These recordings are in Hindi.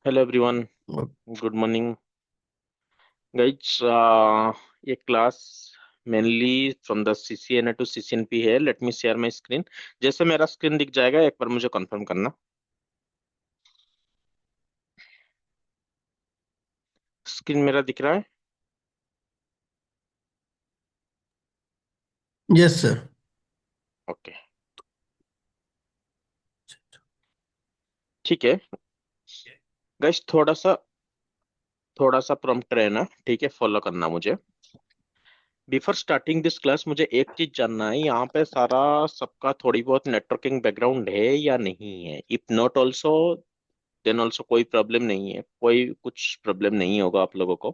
Hello everyone. Good morning guys. ये class mainly from the CCNA to CCNP है। Let me share my screen. जैसे मेरा स्क्रीन दिख जाएगा एक बार मुझे कंफर्म करना। स्क्रीन मेरा दिख रहा है? Yes sir. ओके, ठीक है गाइज। थोड़ा सा प्रॉम्प्ट रहना, ठीक है? फॉलो करना मुझे। बिफोर स्टार्टिंग दिस क्लास मुझे एक चीज जानना है, यहाँ पे सारा सबका थोड़ी बहुत नेटवर्किंग बैकग्राउंड है या नहीं है? If not also then also कोई प्रॉब्लम नहीं है, कोई कुछ प्रॉब्लम नहीं होगा आप लोगों को।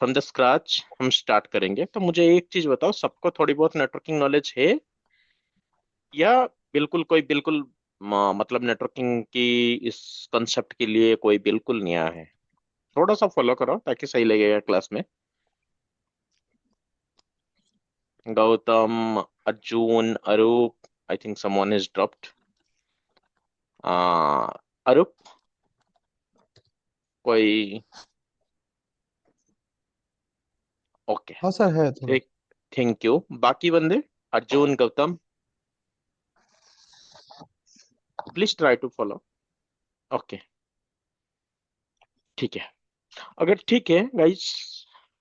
फ्रॉम द स्क्रैच हम स्टार्ट करेंगे। तो मुझे एक चीज बताओ, सबको थोड़ी बहुत नेटवर्किंग नॉलेज है या बिल्कुल कोई बिल्कुल मतलब नेटवर्किंग की इस कंसेप्ट के लिए कोई बिल्कुल नया है? थोड़ा सा फॉलो करो ताकि सही लगेगा क्लास में। Gautam, Arjun, Arup, I think someone is dropped. Arup, कोई? ओके, हाँ सर, है थोड़ा। ठीक। Thank you. बाकी बंदे, Arjun, Gautam, please try to follow. Okay, ठीक है। अगर ठीक है गाइस,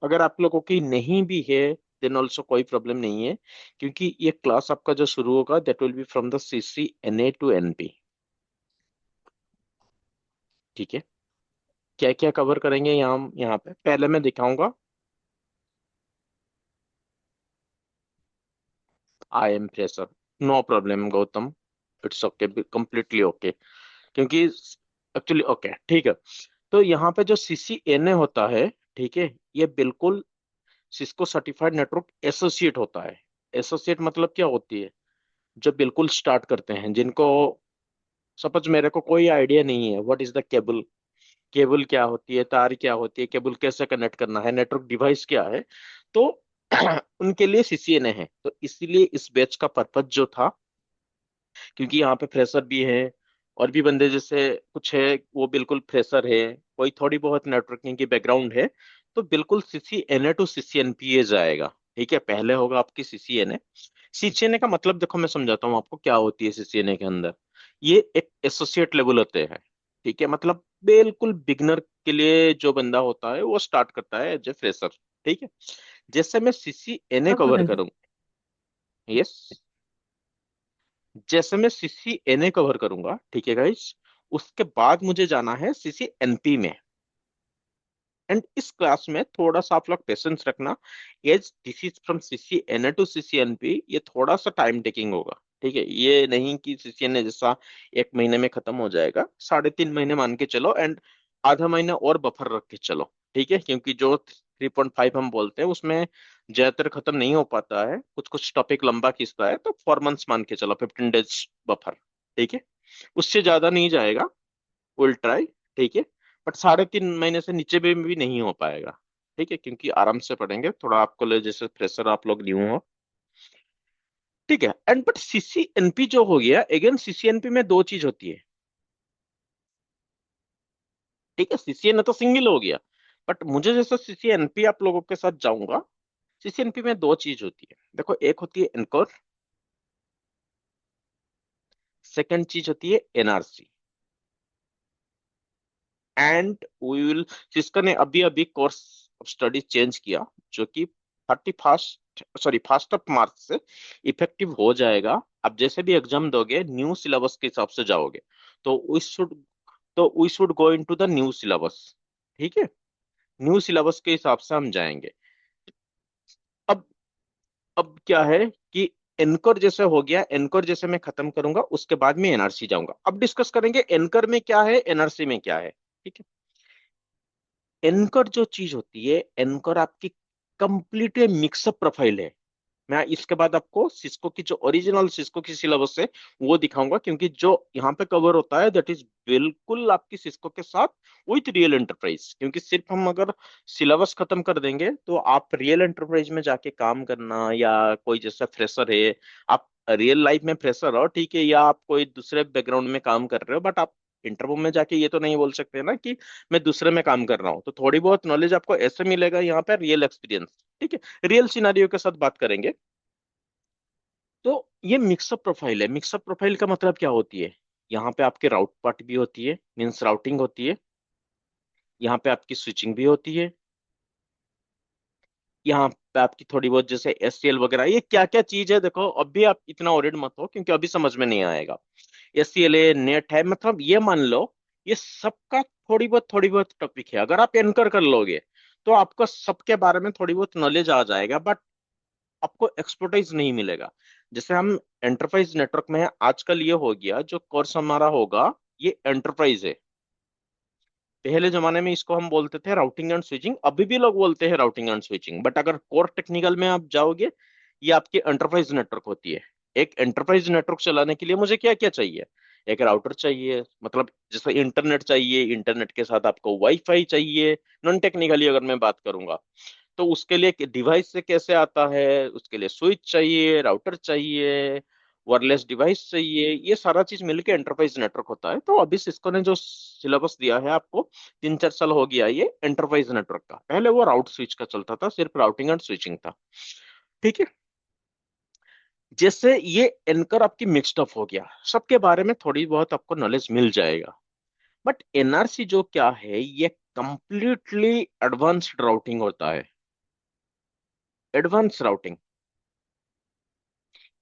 अगर आप लोगों की नहीं भी है देन ऑल्सो कोई प्रॉब्लम नहीं है, क्योंकि ये क्लास आपका जो शुरू होगा that will be from the CCNA to NP। ठीक है। क्या क्या कवर करेंगे यहाँ पे पहले मैं दिखाऊंगा। I am fresher, no problem Gautam, it's okay, completely okay. क्योंकि एक्चुअली ओके, ठीक है। तो यहाँ पे जो CCNA होता है, ठीक है, ये बिल्कुल सिस्को सर्टिफाइड नेटवर्क एसोसिएट होता है। एसोसिएट मतलब क्या होती है? जो बिल्कुल स्टार्ट करते हैं, जिनको सपोज मेरे को कोई आइडिया नहीं है what is the cable, cable क्या होती है, तार क्या होती है, केबल कैसे कनेक्ट करना है, नेटवर्क डिवाइस क्या है, तो उनके लिए CCNA है। तो इसीलिए इस बैच का पर्पज जो था, क्योंकि यहाँ पे फ्रेशर भी है और भी बंदे जैसे कुछ है वो बिल्कुल फ्रेशर है, कोई थोड़ी बहुत नेटवर्किंग की बैकग्राउंड है, तो बिल्कुल CCNA टू CCNPA जाएगा। ठीक है, पहले होगा आपकी CCNA। CCNA का मतलब देखो मैं समझाता हूँ आपको क्या होती है CCNA के अंदर। ये एक एसोसिएट लेवल होते हैं। ठीक है, मतलब बिल्कुल बिगनर के लिए जो बंदा होता है वो स्टार्ट करता है एज ए फ्रेशर। ठीक है। जैसे मैं CCNA हाँ कवर सर। करूँ, यस, जैसे मैं CCNA कवर करूंगा, ठीक है गाइस, उसके बाद मुझे जाना है CCNP में। एंड इस क्लास में थोड़ा सा आप लोग पेशेंस रखना। As this is from CCNA to CCNP, ये थोड़ा सा टाइम टेकिंग होगा। ठीक है, ये नहीं कि CCNA जैसा एक महीने में खत्म हो जाएगा, 3.5 महीने मान के चलो, एंड आधा महीना और बफर रख के चलो। ठीक है, क्योंकि जो 3.5 हम बोलते हैं उसमें ज्यादातर खत्म नहीं हो पाता है, कुछ कुछ टॉपिक लंबा खींचता है, तो 4 मंथ्स मान के चलो, 15 डेज बफर। ठीक है, उससे ज्यादा नहीं जाएगा, विल ट्राई। ठीक है, बट 3.5 महीने से नीचे भी नहीं हो पाएगा। ठीक है, क्योंकि आराम से पढ़ेंगे थोड़ा, आपको ले जैसे फ्रेशर आप लोग न्यू हो। ठीक है, एंड बट CCNP जो हो गया, अगेन CCNP में दो चीज होती है। ठीक है, CCNA तो सिंगल हो गया, बट मुझे जैसे CCNP आप लोगों के साथ जाऊंगा, CCNP में दो चीज होती है। देखो, एक होती है एनकोर, सेकंड चीज होती है NRC। And we will, Cisco ने अभी अभी कोर्स ऑफ स्टडी चेंज किया, जो कि 1st ऑफ मार्च से इफेक्टिव हो जाएगा। अब जैसे भी एग्जाम दोगे न्यू सिलेबस के हिसाब से जाओगे, तो we should go into the new syllabus. ठीक है, न्यू सिलेबस के हिसाब से हम जाएंगे। अब अब क्या है कि एनकर जैसे हो गया, एनकर जैसे मैं खत्म करूंगा उसके बाद में NRC जाऊंगा। अब डिस्कस करेंगे एनकर में क्या है, NRC में क्या है। ठीक है, एनकर जो चीज होती है, एनकर आपकी कंप्लीट मिक्सअप प्रोफाइल है। मैं इसके बाद आपको सिस्को की जो ओरिजिनल सिस्को की सिलेबस है वो दिखाऊंगा, क्योंकि जो यहाँ पे कवर होता है दैट इज बिल्कुल आपकी सिस्को के साथ विथ रियल एंटरप्राइज। क्योंकि सिर्फ हम अगर सिलेबस खत्म कर देंगे तो आप रियल एंटरप्राइज में जाके काम करना, या कोई जैसा फ्रेशर है, आप रियल लाइफ में फ्रेशर हो, ठीक है, या आप कोई दूसरे बैकग्राउंड में काम कर रहे हो, बट आप इंटरव्यू में जाके ये तो नहीं बोल सकते ना कि मैं दूसरे में काम कर रहा हूँ। तो थोड़ी बहुत नॉलेज आपको ऐसे मिलेगा यहाँ पे, रियल एक्सपीरियंस। ठीक है, रियल सिनारियो के साथ बात करेंगे। तो ये मिक्सअप प्रोफाइल है। मिक्सअप प्रोफाइल का मतलब क्या होती है? यहाँ पे आपके राउट पार्ट भी होती है, मीन्स राउटिंग होती है। यहाँ पे आपकी स्विचिंग भी होती है। यहाँ पे आपकी थोड़ी बहुत जैसे एससीएल वगैरह, ये क्या क्या चीज है देखो, अभी आप इतना ओरिड मत हो क्योंकि अभी समझ में नहीं आएगा। एससीएल है, नेट है, मतलब ये मान लो ये सबका थोड़ी बहुत टॉपिक है। अगर आप एनकर कर लोगे तो आपको सबके बारे में थोड़ी बहुत नॉलेज आ जाएगा, बट आपको एक्सपर्टाइज नहीं मिलेगा। जैसे हम एंटरप्राइज नेटवर्क में हैं, आजकल ये हो गया जो कोर्स हमारा होगा, ये एंटरप्राइज है। पहले जमाने में इसको हम बोलते थे राउटिंग एंड स्विचिंग, अभी भी लोग बोलते हैं राउटिंग एंड स्विचिंग, बट अगर कोर टेक्निकल में आप जाओगे, ये आपकी एंटरप्राइज नेटवर्क होती है। एक एंटरप्राइज नेटवर्क चलाने के लिए मुझे क्या क्या चाहिए? एक राउटर चाहिए, मतलब जैसे इंटरनेट चाहिए, इंटरनेट के साथ आपको वाईफाई चाहिए। नॉन टेक्निकली अगर मैं बात करूंगा तो उसके लिए डिवाइस से कैसे आता है, उसके लिए स्विच चाहिए, राउटर चाहिए, वायरलेस डिवाइस चाहिए, ये सारा चीज मिलके एंटरप्राइज नेटवर्क होता है। तो अभी सिस्को ने जो सिलेबस दिया है आपको, 3-4 साल हो गया ये एंटरप्राइज नेटवर्क का। पहले वो राउट स्विच का चलता था, सिर्फ राउटिंग एंड स्विचिंग था। ठीक है, जैसे ये एनकर आपकी मिक्सड अप हो गया, सबके बारे में थोड़ी बहुत आपको नॉलेज मिल जाएगा। बट एनआरसी जो क्या है, ये कंप्लीटली एडवांस्ड राउटिंग होता है। एडवांस राउटिंग,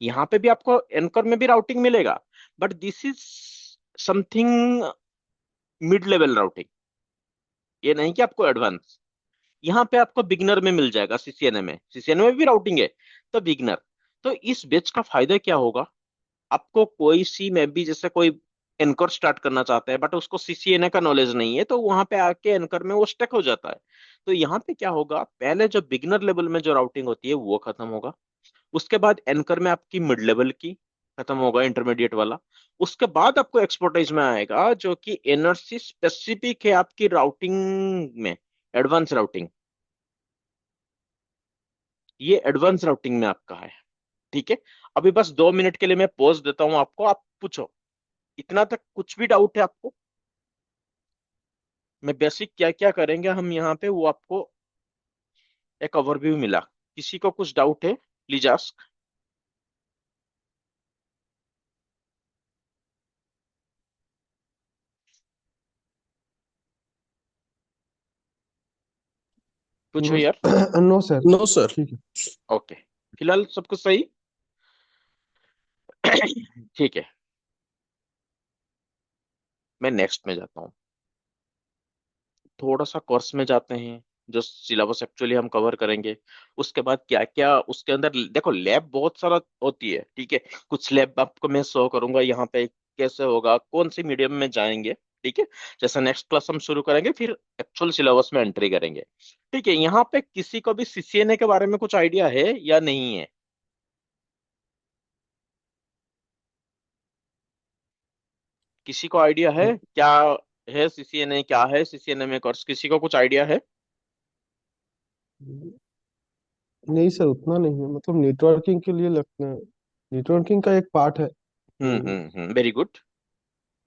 यहाँ पे भी आपको एनकर में भी राउटिंग मिलेगा, but this is something mid level routing. ये नहीं कि आपको एडवांस। यहाँ पे आपको बिगनर में मिल जाएगा, सीसीएनए में। सीसीएनए में भी राउटिंग है, तो बिगनर। तो इस बैच का फायदा क्या होगा? आपको कोई सी में भी, जैसे कोई एनकर स्टार्ट करना चाहता है बट उसको सीसीएनए का नॉलेज नहीं है, तो वहां पे आके एनकर में वो स्टक हो जाता है। तो यहाँ पे क्या होगा, पहले जो बिगनर लेवल में जो राउटिंग होती है वो खत्म होगा। उसके बाद एंकर में आपकी मिड लेवल की खत्म होगा, इंटरमीडिएट वाला। उसके बाद आपको एक्सपर्टाइज में आएगा जो कि एनआरसी स्पेसिफिक है आपकी राउटिंग में, एडवांस राउटिंग। ये एडवांस राउटिंग में आपका है। ठीक है, अभी बस 2 मिनट के लिए मैं पॉज देता हूं आपको, आप पूछो। इतना तक कुछ भी डाउट है आपको? मैं बेसिक क्या क्या करेंगे हम यहाँ पे वो आपको एक ओवरव्यू मिला। किसी को कुछ डाउट है, प्लीज आस्क। पूछो नो यार। No sir. No sir. ठीक है। ओके, फिलहाल सब कुछ सही। ठीक है, मैं नेक्स्ट में जाता हूँ। थोड़ा सा कोर्स में जाते हैं, जो सिलेबस एक्चुअली हम कवर करेंगे। उसके बाद क्या क्या उसके अंदर, देखो लैब बहुत सारा होती है। ठीक है, कुछ लैब आपको मैं शो करूंगा यहाँ पे कैसे होगा, कौन सी मीडियम में जाएंगे। ठीक है, जैसे नेक्स्ट क्लास हम शुरू करेंगे फिर एक्चुअल सिलेबस में एंट्री करेंगे। ठीक है, यहाँ पे किसी को भी सीसीएनए के बारे में कुछ आइडिया है या नहीं है? किसी को आइडिया है क्या है सीसीएनए, क्या है सीसीएनए में कोर्स, किसी को कुछ आइडिया है? नहीं सर, उतना नहीं है, मतलब नेटवर्किंग के लिए लगता है, नेटवर्किंग का एक पार्ट है। Very good,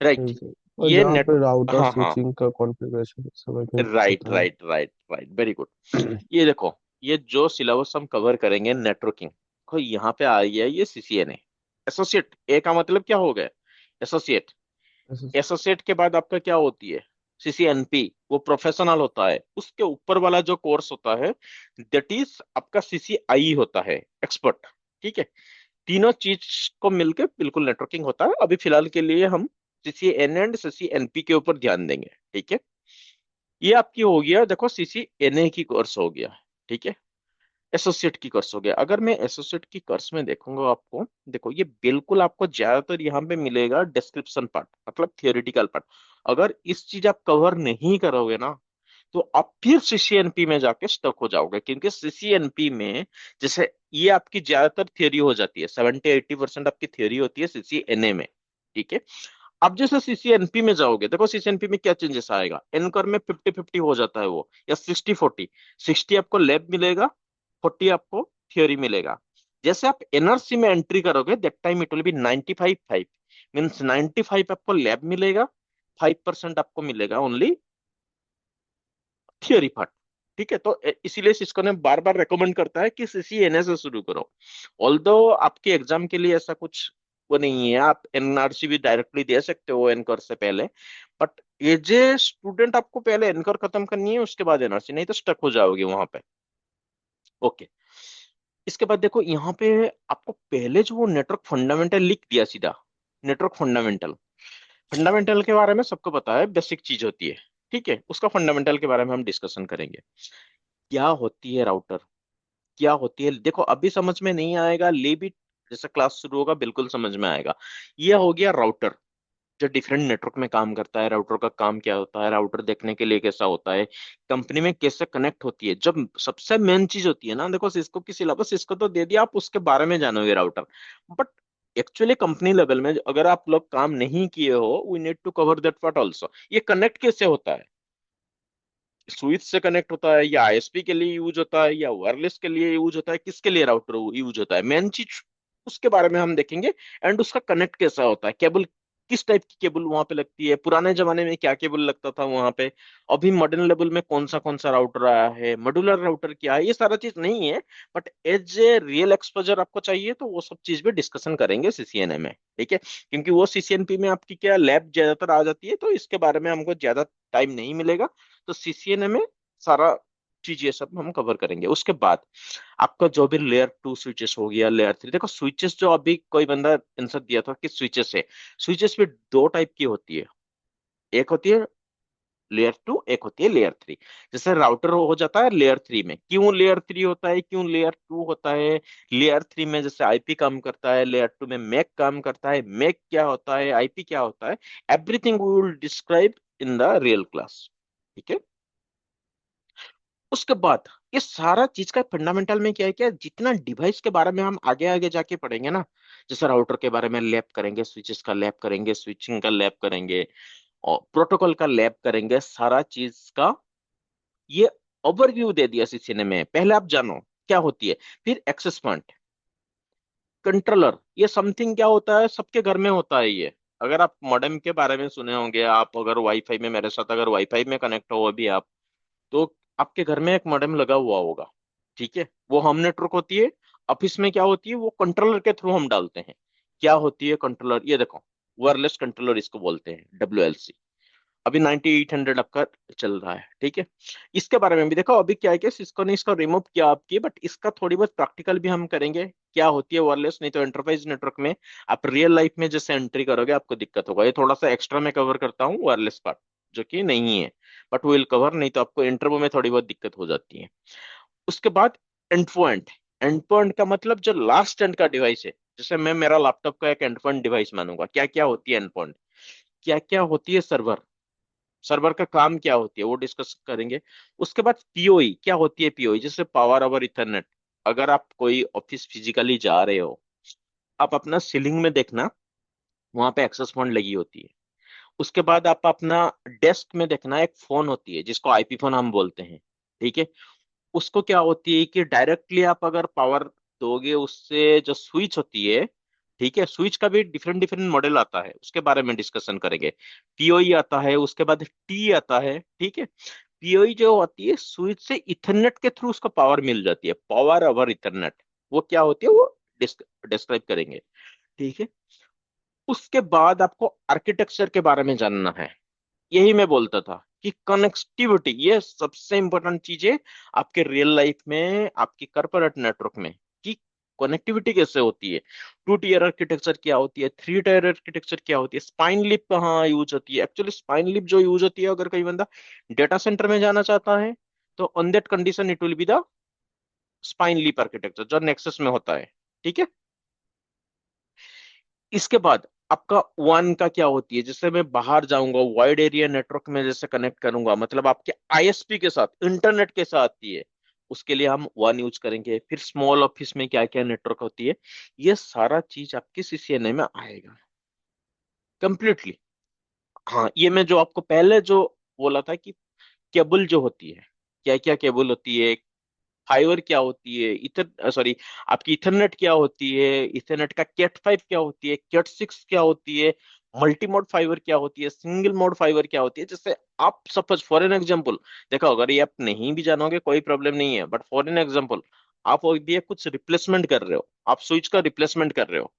right. नहीं सर, और ये जहाँ नेट, पे राउटर हाँ हाँ, स्विचिंग का कॉन्फ़िगरेशन सब आई थिंक राइट पता है। Right right right, very good. ये देखो, ये जो सिलेबस हम कवर करेंगे नेटवर्किंग को, यहाँ पे आ गया ये सीसीएनए एसोसिएट। ए का मतलब क्या हो गया? एसोसिएट। ऐसे। एसोसिएट के बाद आपका क्या होती है? सीसीएनपी, वो प्रोफेशनल होता है। उसके ऊपर वाला जो कोर्स होता है दैट इज आपका सीसीआई होता है, एक्सपर्ट। ठीक है, तीनों चीज को मिलकर बिल्कुल नेटवर्किंग होता है। अभी फिलहाल के लिए हम सीसीएन एंड सीसीएनपी के ऊपर ध्यान देंगे। ठीक है, ये आपकी हो गया, देखो सीसीएनए की कोर्स हो गया। ठीक है, एसोसिएट की कोर्स हो गया। अगर मैं एसोसिएट की कोर्स में देखूंगा आपको, देखो ये बिल्कुल आपको ज्यादातर यहाँ पे मिलेगा डिस्क्रिप्शन पार्ट, मतलब थियोरिटिकल पार्ट। अगर इस चीज आप कवर नहीं करोगे ना, तो आप फिर सीसीएनपी में जाके स्टक हो जाओगे, क्योंकि सीसीएनपी में जैसे ये आपकी ज्यादातर थियोरी हो जाती है, 70-80% आपकी थियोरी होती है सीसीएनए में। ठीक है, अब जैसे सीसीएनपी में जाओगे, देखो सीसीएनपी में क्या चेंजेस आएगा, एनकर में 50-50 हो जाता है वो, या 60-40। 60 आपको लैब मिलेगा, 40 आपको थियोरी मिलेगा। जैसे आप एनआरसी में एंट्री करोगे that time it will B 95-5, means 95 आपको लैब मिलेगा, 5% आपको मिलेगा ओनली थियोरी पार्ट। ठीक है, तो इसीलिए सिस्को ने बार बार रेकमेंड करता है कि सीसीएनए से शुरू करो। ऑल्दो आपके एग्जाम के लिए ऐसा कुछ वो नहीं है, आप एनआरसी भी डायरेक्टली दे सकते हो एनकर से पहले, बट एज ए स्टूडेंट आपको पहले एनकर खत्म करनी है, उसके बाद एनआरसी, नहीं तो स्टक हो जाओगे वहां पे। ओके। इसके बाद देखो यहाँ पे आपको पहले जो वो नेटवर्क फंडामेंटल लिख दिया सीधा, नेटवर्क फंडामेंटल। फंडामेंटल के बारे में सबको पता है, बेसिक चीज होती है। ठीक है, उसका फंडामेंटल के बारे में हम डिस्कशन करेंगे। क्या होती है राउटर, क्या होती है, देखो अभी समझ में नहीं आएगा, ले भी जैसे क्लास शुरू होगा बिल्कुल समझ में आएगा। ये हो गया राउटर, जो डिफरेंट नेटवर्क में काम करता है। राउटर का काम क्या होता है, राउटर देखने के लिए कैसा होता है, कंपनी में कैसे कनेक्ट होती है। जब सबसे मेन चीज होती है ना, देखो सिस्को की सिलेबस, सिस्को तो दे दिया, आप उसके बारे में जानोगे router, but actually company level में अगर आप लोग काम नहीं किए हो, we need to cover that part also. ये कनेक्ट कैसे होता है, स्विच से कनेक्ट होता है, या आईएसपी के लिए यूज होता है, या वायरलेस के लिए यूज होता है, किसके लिए राउटर यूज होता है, मेन चीज उसके बारे में हम देखेंगे। एंड उसका कनेक्ट कैसा होता है, केबल किस टाइप की केबल वहां पे लगती है, पुराने जमाने में क्या केबल लगता था वहां पे, अभी मॉडर्न लेवल में कौन सा राउटर आया है, मॉड्यूलर राउटर क्या है, ये सारा चीज नहीं है। But as a real exposure आपको चाहिए तो वो सब चीज भी डिस्कशन करेंगे सीसीएनए में। ठीक है, क्योंकि वो सीसीएनपी में आपकी क्या लैब ज्यादातर आ जाती है, तो इसके बारे में हमको ज्यादा टाइम नहीं मिलेगा। तो सीसीएनए में सारा चीज ये सब हम कवर करेंगे। उसके बाद आपका जो भी लेयर 2 स्विचेस हो गया, लेयर 3, देखो स्विचेस जो अभी कोई बंदा आंसर दिया था कि स्विचेस है, स्विचेस भी दो टाइप की होती है। एक होती है लेयर 2, एक होती है लेयर 3। जैसे राउटर हो जाता है लेयर 3 में, क्यों लेयर 3 होता है, क्यों लेयर 2 होता है। लेयर 3 में जैसे आईपी काम करता है, लेयर 2 में मैक काम करता है। मैक क्या होता है, आईपी क्या होता है, everything we will describe in the real class. ठीक है। उसके बाद ये सारा चीज का फंडामेंटल में क्या है, क्या जितना डिवाइस के बारे में हम आगे आगे जाके पढ़ेंगे ना, जैसे राउटर के बारे में लैब करेंगे, स्विचेस का लैब करेंगे, स्विचिंग का लैब करेंगे, और प्रोटोकॉल का लैब करेंगे, सारा चीज का ये ओवरव्यू दे दिया सीसीएनए में। पहले आप जानो क्या होती है। फिर एक्सेस पॉइंट, कंट्रोलर, ये समथिंग क्या होता है, सबके घर में होता है ये। अगर आप मॉडेम के बारे में सुने होंगे, आप अगर वाईफाई में, मेरे साथ अगर वाईफाई में कनेक्ट हो अभी आप, तो आपके घर में एक मॉडेम लगा हुआ होगा। ठीक है, वो होम नेटवर्क होती है। ऑफिस में क्या होती है, वो कंट्रोलर के थ्रू हम डालते हैं। क्या होती है कंट्रोलर, ये देखो, वायरलेस कंट्रोलर इसको बोलते हैं, WLC। अभी 9800 आपका चल रहा है। ठीक है, इसके बारे में भी देखो, अभी क्या है कि सिस्को ने इसको रिमूव किया आपकी, बट इसका थोड़ी बहुत प्रैक्टिकल भी हम करेंगे, क्या होती है वायरलेस। नहीं तो एंटरप्राइज नेटवर्क में आप रियल लाइफ में जैसे एंट्री करोगे आपको दिक्कत होगा। ये थोड़ा सा एक्स्ट्रा में कवर करता हूँ वायरलेस पार्ट, जो कि नहीं है, बट विल कवर, नहीं तो आपको इंटरव्यू में थोड़ी बहुत दिक्कत हो जाती है। उसके बाद एंड पॉइंट, एंड पॉइंट का मतलब जो लास्ट एंड का डिवाइस है, जैसे मैं मेरा लैपटॉप का एक एंड पॉइंट डिवाइस मानूंगा। क्या क्या होती है एंड पॉइंट, क्या क्या होती है सर्वर, सर्वर का काम क्या होती है वो डिस्कस करेंगे। उसके बाद पीओई, क्या होती है पीओई, जैसे पावर ओवर इथरनेट। अगर आप कोई ऑफिस फिजिकली जा रहे हो, आप अपना सीलिंग में देखना, वहां पे एक्सेस पॉइंट लगी होती है। उसके बाद आप अपना डेस्क में देखना, एक फोन होती है जिसको आईपी फोन हम बोलते हैं। ठीक है, उसको क्या होती है कि डायरेक्टली आप अगर पावर दोगे उससे, जो स्विच होती है, ठीक है, स्विच का भी डिफरेंट डिफरेंट मॉडल आता है, उसके बारे में डिस्कशन करेंगे। पीओई आता है, उसके बाद टी आता है। ठीक है, पीओई जो होती है, स्विच से इथरनेट के थ्रू उसको पावर मिल जाती है, पावर ओवर इथरनेट। वो क्या होती है वो डिस्क्राइब करेंगे। ठीक है, उसके बाद आपको आर्किटेक्चर के बारे में जानना है। यही मैं बोलता था कि कनेक्टिविटी ये सबसे इंपॉर्टेंट चीज है आपके रियल लाइफ में, आपकी कॉर्पोरेट नेटवर्क में, कि कनेक्टिविटी कैसे होती है। 2 टीयर आर्किटेक्चर क्या होती है, 3 टायर आर्किटेक्चर क्या होती है, स्पाइन लिप कहाँ यूज होती है। एक्चुअली स्पाइन लिप जो यूज होती है, अगर कोई बंदा डेटा सेंटर में जाना चाहता है, तो on that condition it will be the spine lip architecture, जो नेक्सस में होता है। ठीक है, इसके बाद आपका वन का क्या होती है, जैसे मैं बाहर जाऊंगा वाइड एरिया नेटवर्क में जैसे कनेक्ट करूंगा, मतलब आपके आईएसपी के साथ, इंटरनेट के साथ ही है, उसके लिए हम वन यूज करेंगे। फिर स्मॉल ऑफिस में क्या क्या नेटवर्क होती है, ये सारा चीज आपके सीसीएनए में आएगा कंप्लीटली। हाँ, ये मैं जो आपको पहले जो बोला था कि केबल जो होती है, क्या क्या केबल होती है, फाइबर क्या होती है, इथर सॉरी आपकी इथरनेट क्या होती है, इथरनेट का कैट 5 क्या होती है, कैट 6 क्या होती है, मल्टी मोड फाइबर क्या होती है, सिंगल मोड फाइबर क्या होती है। जैसे आप सपोज फॉर एन एग्जांपल, देखो अगर ये आप नहीं भी जानोगे कोई प्रॉब्लम नहीं है, बट फॉर एन एग्जांपल आप ये कुछ रिप्लेसमेंट कर रहे हो, आप स्विच का रिप्लेसमेंट कर रहे हो,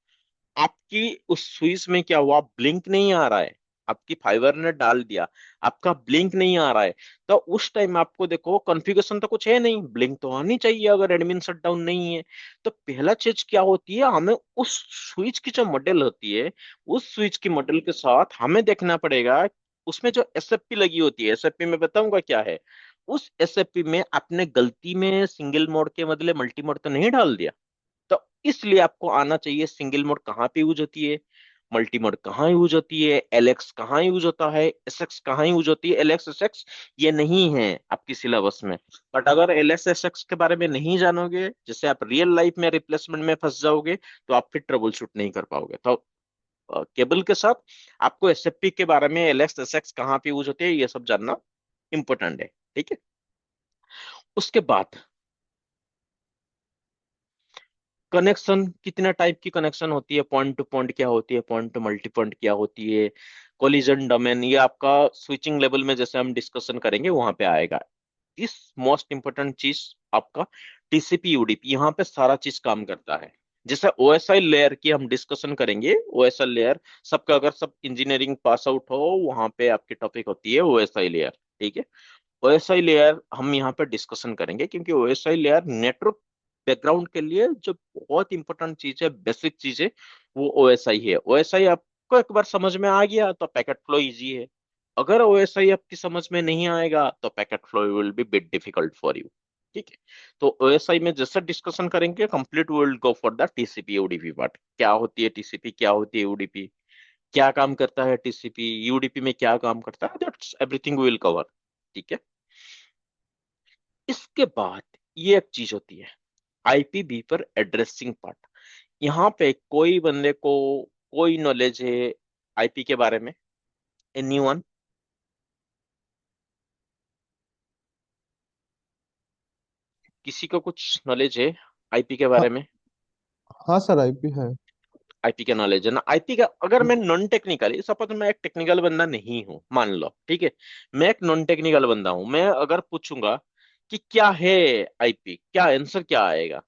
आपकी उस स्विच में क्या हुआ, ब्लिंक नहीं आ रहा है, आपकी फाइबर ने डाल दिया, आपका ब्लिंक नहीं आ रहा है, तो उस टाइम आपको देखो कॉन्फ़िगरेशन तो कुछ है नहीं, ब्लिंक तो आनी चाहिए अगर एडमिन शटडाउन नहीं है। तो पहला चीज क्या होती है, हमें उस स्विच की जो मॉडल होती है, उस स्विच की मॉडल के साथ हमें देखना पड़ेगा उसमें जो एसएफपी लगी होती है। एसएफपी में बताऊंगा क्या है। उस एसएफपी में आपने गलती में सिंगल मोड के बदले मल्टी मोड तो नहीं डाल दिया। तो इसलिए आपको आना चाहिए सिंगल मोड कहाँ पे यूज होती है, मल्टी मोड कहाँ यूज होती है, एलएक्स कहाँ यूज होता है, एसएक्स कहाँ यूज होती है। एलएक्स एसएक्स ये नहीं है आपकी सिलेबस में। बट अगर एलएक्स एसएक्स के बारे में नहीं जानोगे, जैसे आप रियल लाइफ में रिप्लेसमेंट में फंस जाओगे, तो आप फिर ट्रबल शूट नहीं कर पाओगे। तो केबल के साथ आपको एसएफपी के बारे में, एलएक्स एसएक्स कहाँ पे यूज होती है, ये सब जानना इंपॉर्टेंट है। ठीक है। उसके बाद कनेक्शन, कितने टाइप की कनेक्शन होती है, पॉइंट टू पॉइंट क्या होती है, पॉइंट टू मल्टी पॉइंट क्या होती है, कोलिजन डोमेन, ये आपका स्विचिंग लेवल में जैसे हम डिस्कशन करेंगे वहां पे आएगा। इस मोस्ट इंपोर्टेंट चीज आपका टीसीपी यूडीपी, यहाँ पे सारा चीज काम करता है। जैसे ओएसआई लेयर की हम डिस्कशन करेंगे, ओएसआई लेयर सबका, अगर सब इंजीनियरिंग पास आउट हो वहां पे आपकी टॉपिक होती है ओएसआई लेयर। ठीक है। ओएसआई लेयर हम यहाँ पे डिस्कशन करेंगे, क्योंकि ओएसआई लेयर नेटवर्क बैकग्राउंड के लिए जो बहुत इंपॉर्टेंट चीज है, बेसिक चीज है, वो ओएसआई है। ओएसआई आपको एक बार समझ में आ गया तो पैकेट फ्लो इजी है। अगर ओएसआई आपकी समझ में नहीं आएगा तो packet flow will be bit difficult for you. ठीक है। तो ओएसआई में जैसे डिस्कशन करेंगे complete, will go for the TCP UDP part, क्या होती है टीसीपी, क्या होती है यूडीपी, क्या काम करता है टीसीपी, यूडीपी में क्या काम करता है, दैट्स एवरीथिंग विल कवर। ठीक है। इसके बाद ये एक चीज होती है आईपीवी पर एड्रेसिंग पार्ट। यहाँ पे कोई बंदे को कोई नॉलेज है आईपी के बारे में, एनीवन? किसी को कुछ नॉलेज है आईपी के हाँ। बारे में? हाँ सर, आईपी है। आईपी का नॉलेज है ना, आईपी का। अगर मैं नॉन टेक्निकली सपोज, मैं एक टेक्निकल बंदा नहीं हूं मान लो, ठीक है, मैं एक नॉन टेक्निकल बंदा हूं, मैं अगर पूछूंगा कि क्या है आईपी, क्या आंसर क्या आएगा?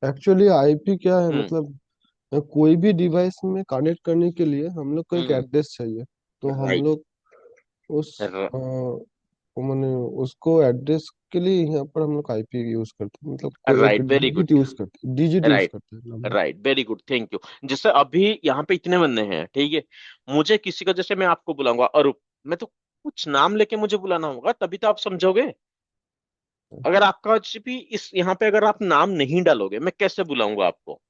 एक्चुअली आईपी क्या है, हम्म। मतलब कोई भी डिवाइस में कनेक्ट करने के लिए हम लोग को एक हम्म। एड्रेस चाहिए। तो हम राइट। लोग उस मैंने उसको एड्रेस के लिए यहाँ पर हम लोग आईपी यूज करते हैं, मतलब कोई एक right, very digit good. Use करते हैं, डिजिट यूज राइट। करते हैं number. Right, very good, thank you. जैसे अभी यहाँ पे इतने बंदे हैं, ठीक है, मुझे किसी का, जैसे मैं आपको बुलाऊंगा अरूप, मैं तो कुछ नाम लेके मुझे बुलाना होगा तभी तो आप समझोगे। अगर आपका भी इस यहाँ पे अगर आप नाम नहीं डालोगे, मैं कैसे बुलाऊंगा आपको?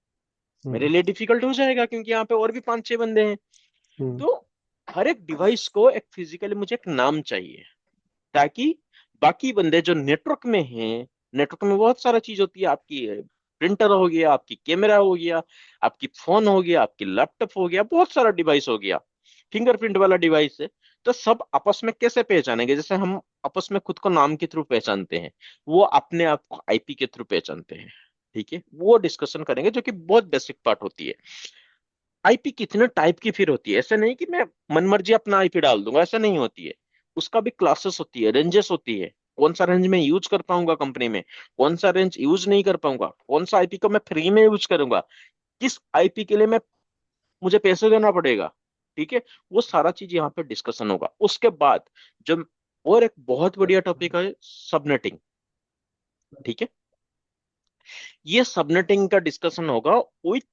मेरे हम्म। लिए डिफिकल्ट हो जाएगा, क्योंकि यहाँ पे और भी पांच छह बंदे हैं। हम्म। तो हर एक डिवाइस को एक फिजिकली मुझे एक नाम चाहिए, ताकि बाकी बंदे जो नेटवर्क में हैं, नेटवर्क में बहुत सारा चीज होती है, आपकी प्रिंटर हो गया, आपकी कैमरा हो गया, आपकी फोन हो गया, आपकी लैपटॉप हो गया, बहुत सारा डिवाइस हो गया, फिंगरप्रिंट वाला डिवाइस है। तो सब आपस में कैसे पहचानेंगे? जैसे हम आपस में खुद को नाम के थ्रू पहचानते हैं, वो अपने आप को आईपी के थ्रू पहचानते हैं। ठीक है, वो डिस्कशन करेंगे, जो कि बहुत बेसिक पार्ट होती है। आईपी कितने टाइप की फिर होती है, ऐसे नहीं कि मैं मनमर्जी अपना आईपी डाल दूंगा, ऐसा नहीं होती है। उसका भी क्लासेस होती है, रेंजेस होती है। कौन सा रेंज में यूज कर पाऊंगा कंपनी में, कौन सा रेंज यूज नहीं कर पाऊंगा, कौन सा आईपी को मैं फ्री में यूज करूंगा, किस आईपी के लिए मैं मुझे पैसे देना पड़ेगा। ठीक है। वो सारा चीज यहाँ पे डिस्कशन होगा। उसके बाद जो और एक बहुत बढ़िया टॉपिक है, सबनेटिंग। ठीक है। ये सबनेटिंग का डिस्कशन होगा विथ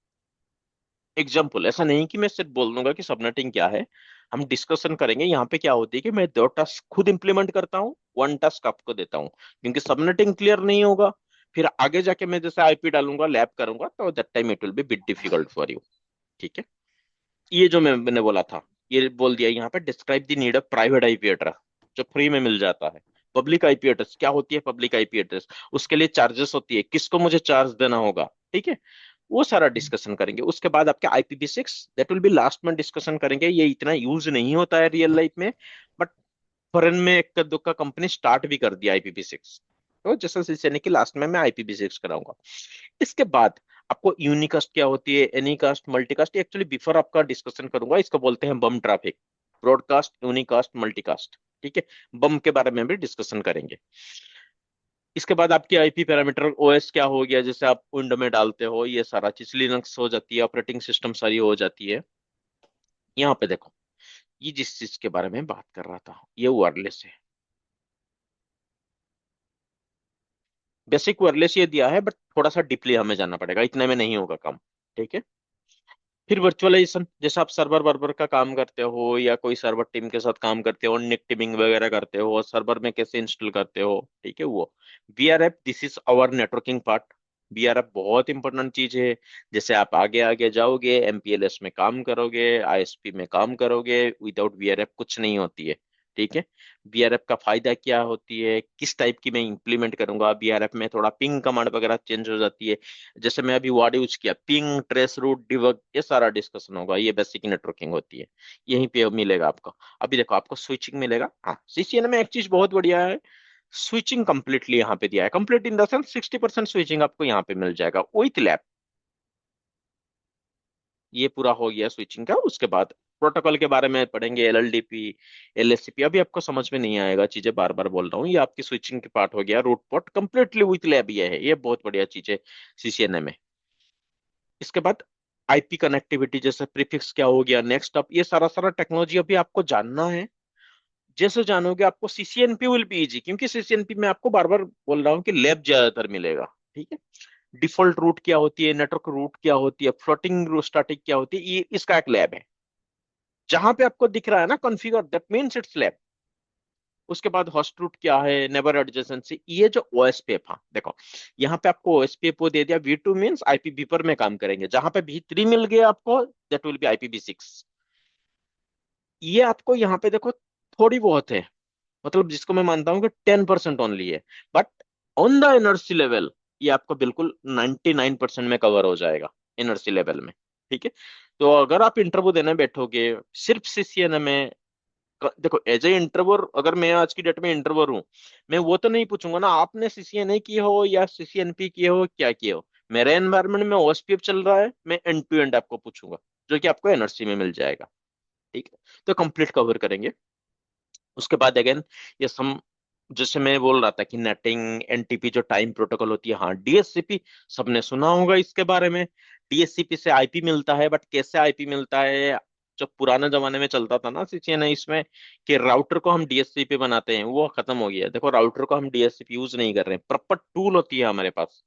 एग्जाम्पल। ऐसा नहीं कि मैं सिर्फ बोल दूंगा कि सबनेटिंग क्या है, हम डिस्कशन करेंगे। यहाँ पे क्या होती है कि मैं दो टास्क खुद इंप्लीमेंट करता हूँ, वन टास्क आपको देता हूँ, क्योंकि सबनेटिंग क्लियर नहीं होगा, फिर आगे जाके मैं जैसे आईपी डालूंगा, लैब करूंगा, तो that time it will B bit difficult for you. ठीक है। ये जो मैंने बोला था, ये बोल दिया यहाँ पे, describe the need of private IP address, जो फ्री में मिल जाता है। पब्लिक आईपी एड्रेस क्या होती है, पब्लिक आईपी एड्रेस उसके लिए चार्जेस होती है, किसको मुझे चार्ज देना होगा। ठीक है। वो सारा डिस्कशन करेंगे। उसके बाद आपके IPv6, that will B last में डिस्कशन करेंगे। ये इतना यूज नहीं होता है रियल लाइफ में, बट फॉरेन में एक दुक्का कंपनी स्टार्ट भी कर दिया IPv6। सकते हो, जैसे सीसीएनए की लास्ट में मैं IPv6 कराऊंगा। इसके बाद आपको यूनिकास्ट क्या होती है, एनीकास्ट, मल्टीकास्ट, एक्चुअली बिफोर आपका डिस्कशन करूंगा, इसको बोलते हैं बम ट्रैफिक, ब्रॉडकास्ट, यूनिकास्ट, मल्टीकास्ट। ठीक है, बम के बारे में भी डिस्कशन करेंगे। इसके बाद आपकी आईपी पैरामीटर, ओएस क्या हो गया, जैसे आप विंडो में डालते हो, ये सारा चीज लिनक्स हो जाती है, ऑपरेटिंग सिस्टम सारी हो जाती है। यहाँ पे देखो, ये जिस चीज के बारे में बात कर रहा था, ये वायरलेस है। बेसिक वायरलेस ये दिया है, बट थोड़ा सा डीपली हमें जाना पड़ेगा, इतने में नहीं होगा काम। ठीक है। फिर वर्चुअलाइजेशन, जैसे आप सर्वर वर्वर का काम करते हो या कोई सर्वर टीम के साथ काम करते हो, निक टीमिंग वगैरह करते हो, सर्वर में कैसे इंस्टॉल करते हो, ठीक है वो। VRF, this is our networking part. VRF बहुत इंपॉर्टेंट चीज है। जैसे आप आगे आगे जाओगे, एमपीएलएस में काम करोगे, आईएसपी में काम करोगे, विदाउट वीआरएफ कुछ नहीं होती है। ठीक है। वीआरएफ का फायदा क्या होती है, किस टाइप की मैं इंप्लीमेंट करूंगा, वीआरएफ में थोड़ा पिंग कमांड वगैरह चेंज हो जाती है। जैसे मैं अभी वर्ड यूज किया, पिंग, ट्रेस रूट, डिबग, ये सारा डिस्कशन होगा, ये बेसिक नेटवर्किंग होती है, यहीं पे मिलेगा आपको। अभी देखो आपको स्विचिंग मिलेगा, हाँ सीसीएन में एक चीज बहुत बढ़िया है, स्विचिंग कंप्लीटली यहाँ पे दिया है, complete in the sense 60% switching आपको यहाँ पे मिल जाएगा विथ लैब। ये पूरा हो गया स्विचिंग का। उसके बाद प्रोटोकॉल के बारे में पढ़ेंगे, LLDP, LSCP, अभी आपको समझ में नहीं आएगा, चीजें बार बार बोल रहा हूँ, ये आपकी स्विचिंग के पार्ट हो गया। Route port completely with lab ये है, ये बहुत बढ़िया चीज है CCNA में। इसके बाद आईपी कनेक्टिविटी, जैसे प्रीफिक्स क्या हो गया, नेक्स्ट अप, ये सारा सारा टेक्नोलॉजी अभी आपको जानना है। जैसे जानोगे आपको CCNP विल बी इजी, क्योंकि CCNP में आपको बार बार बोल रहा हूँ कि लैब ज्यादातर मिलेगा। ठीक है। डिफॉल्ट रूट क्या होती है, नेटवर्क रूट क्या होती है, फ्लोटिंग स्टैटिक क्या होती है, ये इसका एक लैब है। जहां पे आपको दिख रहा है ना configure, that means it's lab. उसके बाद होस्ट रूट क्या है, नेबर एडजेसेंसी, ये जो OSPF, हाँ देखो, यहाँ पे आपको OSPF वो दे दिया, V2 मींस IPv पर में काम करेंगे, जहां पे V3 मिल गया आपको, दैट विल बी IPv6। ये आपको यहाँ पे देखो थोड़ी बहुत है, मतलब जिसको मैं मानता हूँ कि 10% ओनली है, but on the energy level ये आपको बिल्कुल 99% में कवर हो जाएगा, एनर्जी लेवल में। ठीक है। तो अगर आप इंटरव्यू देने बैठोगे सिर्फ CCNA में, देखो एज ए इंटरव्यूअर, अगर मैं आज की डेट में इंटरव्यूअर हूँ, मैं वो तो नहीं पूछूंगा ना आपने CCNA की हो या CCNP की हो, क्या किए हो। मेरे एनवायरमेंट में OSPF चल रहा है, मैं एंड टू एंड आपको पूछूंगा, जो कि आपको एनआरसी में मिल जाएगा। ठीक है। तो कंप्लीट कवर करेंगे। उसके बाद अगेन ये सम, जैसे मैं बोल रहा था कि नेटिंग, एनटीपी जो टाइम प्रोटोकॉल होती है, हाँ DSCP, सबने सुना होगा इसके बारे में। DSCP से आईपी मिलता है, बट कैसे आईपी मिलता है, जो पुराने जमाने में चलता था ना CCNA इसमें, कि राउटर को हम DSCP बनाते हैं, वो खत्म हो गया है। देखो राउटर को हम DSCP यूज नहीं कर रहे हैं, प्रॉपर टूल होती है हमारे पास।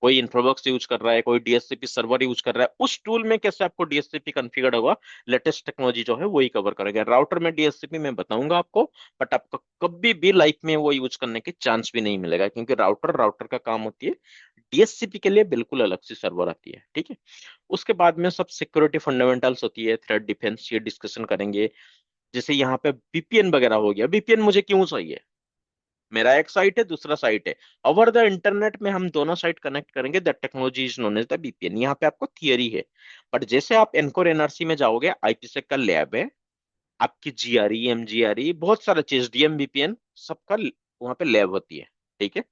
कोई इन्फोबॉक्स यूज कर रहा है, कोई DSCP सर्वर यूज कर रहा है, उस टूल में कैसे आपको DSCP कॉन्फ़िगर होगा, लेटेस्ट टेक्नोलॉजी जो है वही कवर करेंगे। राउटर में DSCP मैं बताऊंगा आपको, बट आपको कभी भी लाइफ में वो यूज करने की चांस भी नहीं मिलेगा, क्योंकि राउटर राउटर का काम होती है, DSCP के लिए बिल्कुल अलग सी सर्वर आती है। ठीक है। उसके बाद में सब सिक्योरिटी फंडामेंटल्स होती है, थ्रेट डिफेंस, ये डिस्कशन करेंगे। जैसे यहाँ पे VPN वगैरह हो गया, VPN मुझे क्यों चाहिए, मेरा एक साइट है, दूसरा साइट है, ओवर द इंटरनेट में हम दोनों साइट कनेक्ट करेंगे, that technology is known as the VPN। यहाँ पे आपको थियरी है, बट जैसे आप एनकोर एनआरसी में जाओगे, IPsec का लैब है, आपकी GRE, MGRE, बहुत सारा चीज, DMVPN सबका वहाँ पे लैब होती है। ठीक है।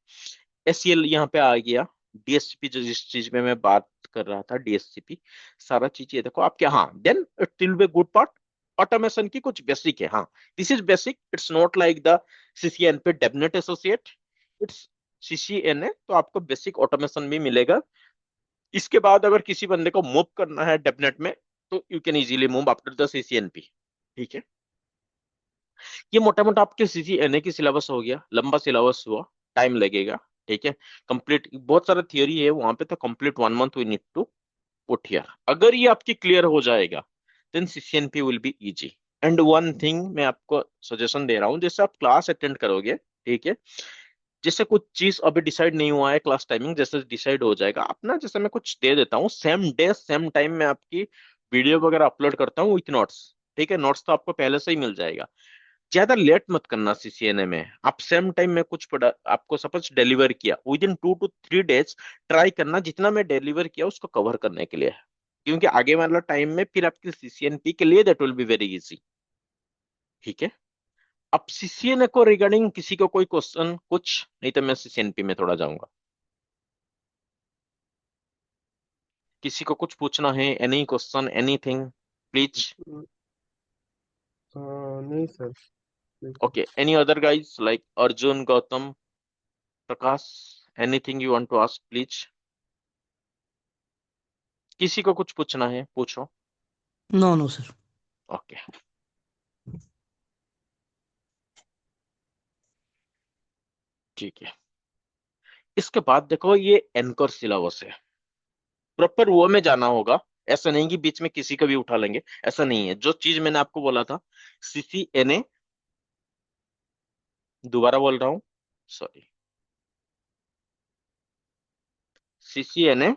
SCL यहाँ पे आ गया। DSCP जो जिस चीज में मैं बात कर रहा था, DSCP सारा चीज ये देखो आपके, हाँ then it will be good part. Automation की कुछ बेसिक है, हाँ this is basic, it's not like the CCNP definite associate, it's CCNA, तो आपको बेसिक ऑटोमेशन भी मिलेगा। इसके बाद अगर किसी बंदे को मूव करना है डेफिनेट में, तो you can easily move after the CCNP। ठीक है। ये मोटा मोटा आपके CCNA की सिलेबस हो गया, लंबा सिलेबस हुआ, टाइम लगेगा। ठीक है। कंप्लीट बहुत सारा थियोरी है वहां पे, तो complete 1 month we need to put here. अगर ये आपकी क्लियर हो जाएगा, then CCNP will be easy. And one thing मैं आपको सजेशन दे रहा हूँ, जैसे आप क्लास अटेंड करोगे, ठीक है, जैसे कुछ चीज अभी डिसाइड नहीं हुआ है, क्लास टाइमिंग जैसे डिसाइड हो जाएगा अपना, जैसे मैं कुछ दे देता हूँ, सेम डे सेम टाइम में आपकी वीडियो वगैरह अपलोड करता हूँ विथ नोट्स। ठीक है। नोट्स तो आपको पहले से ही मिल जाएगा। ज्यादा लेट मत करना CCNA में, आप सेम टाइम में कुछ पढ़ा, आपको सपोज डिलीवर किया, with in 2 to 3 days try करना जितना मैं डिलीवर किया उसको कवर करने के लिए, क्योंकि आगे वाला टाइम में फिर आपकी CCNP के लिए that will be very easy. ठीक है। अब सीसीएनए को रिगार्डिंग किसी को कोई क्वेश्चन कुछ, नहीं तो मैं सीसीएनपी में थोड़ा जाऊंगा। किसी को कुछ पूछना है, एनी क्वेश्चन एनीथिंग, प्लीज। नहीं सर, ठीक है। Okay, any other guys like Arjun, Gautam, Prakash, anything you want to ask please. किसी को कुछ पूछना है पूछो। No no sir. ओके, ठीक है। इसके बाद देखो ये एनकर सिलेबस है, प्रॉपर वो में जाना होगा। ऐसा नहीं कि बीच में किसी का भी उठा लेंगे, ऐसा नहीं है। जो चीज मैंने आपको बोला था, सीसीएनए, दोबारा बोल रहा हूँ, sorry, CCNA,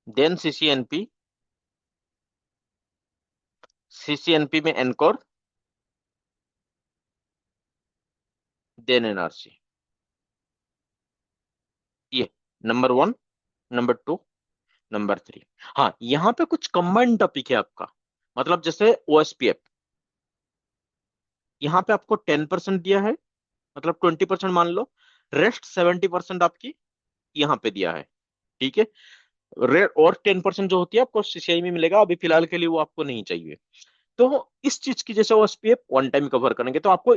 then CCNP, CCNP में एनकोर, देन एनआरसी। ये number one, number two, number three. हाँ, यहाँ पे कुछ कंबाइंड टॉपिक है आपका, मतलब जैसे ओएसपीएफ, यहाँ पे आपको 10% दिया है, मतलब 20% मान लो, रेस्ट 70% आपकी यहाँ पे दिया है, ठीक है। और 10% जो होती है आपको सीसीआई में मिलेगा, अभी फिलहाल के लिए वो आपको नहीं चाहिए। तो इस चीज की जैसे ओएसपीएफ वन टाइम कवर करेंगे, तो आपको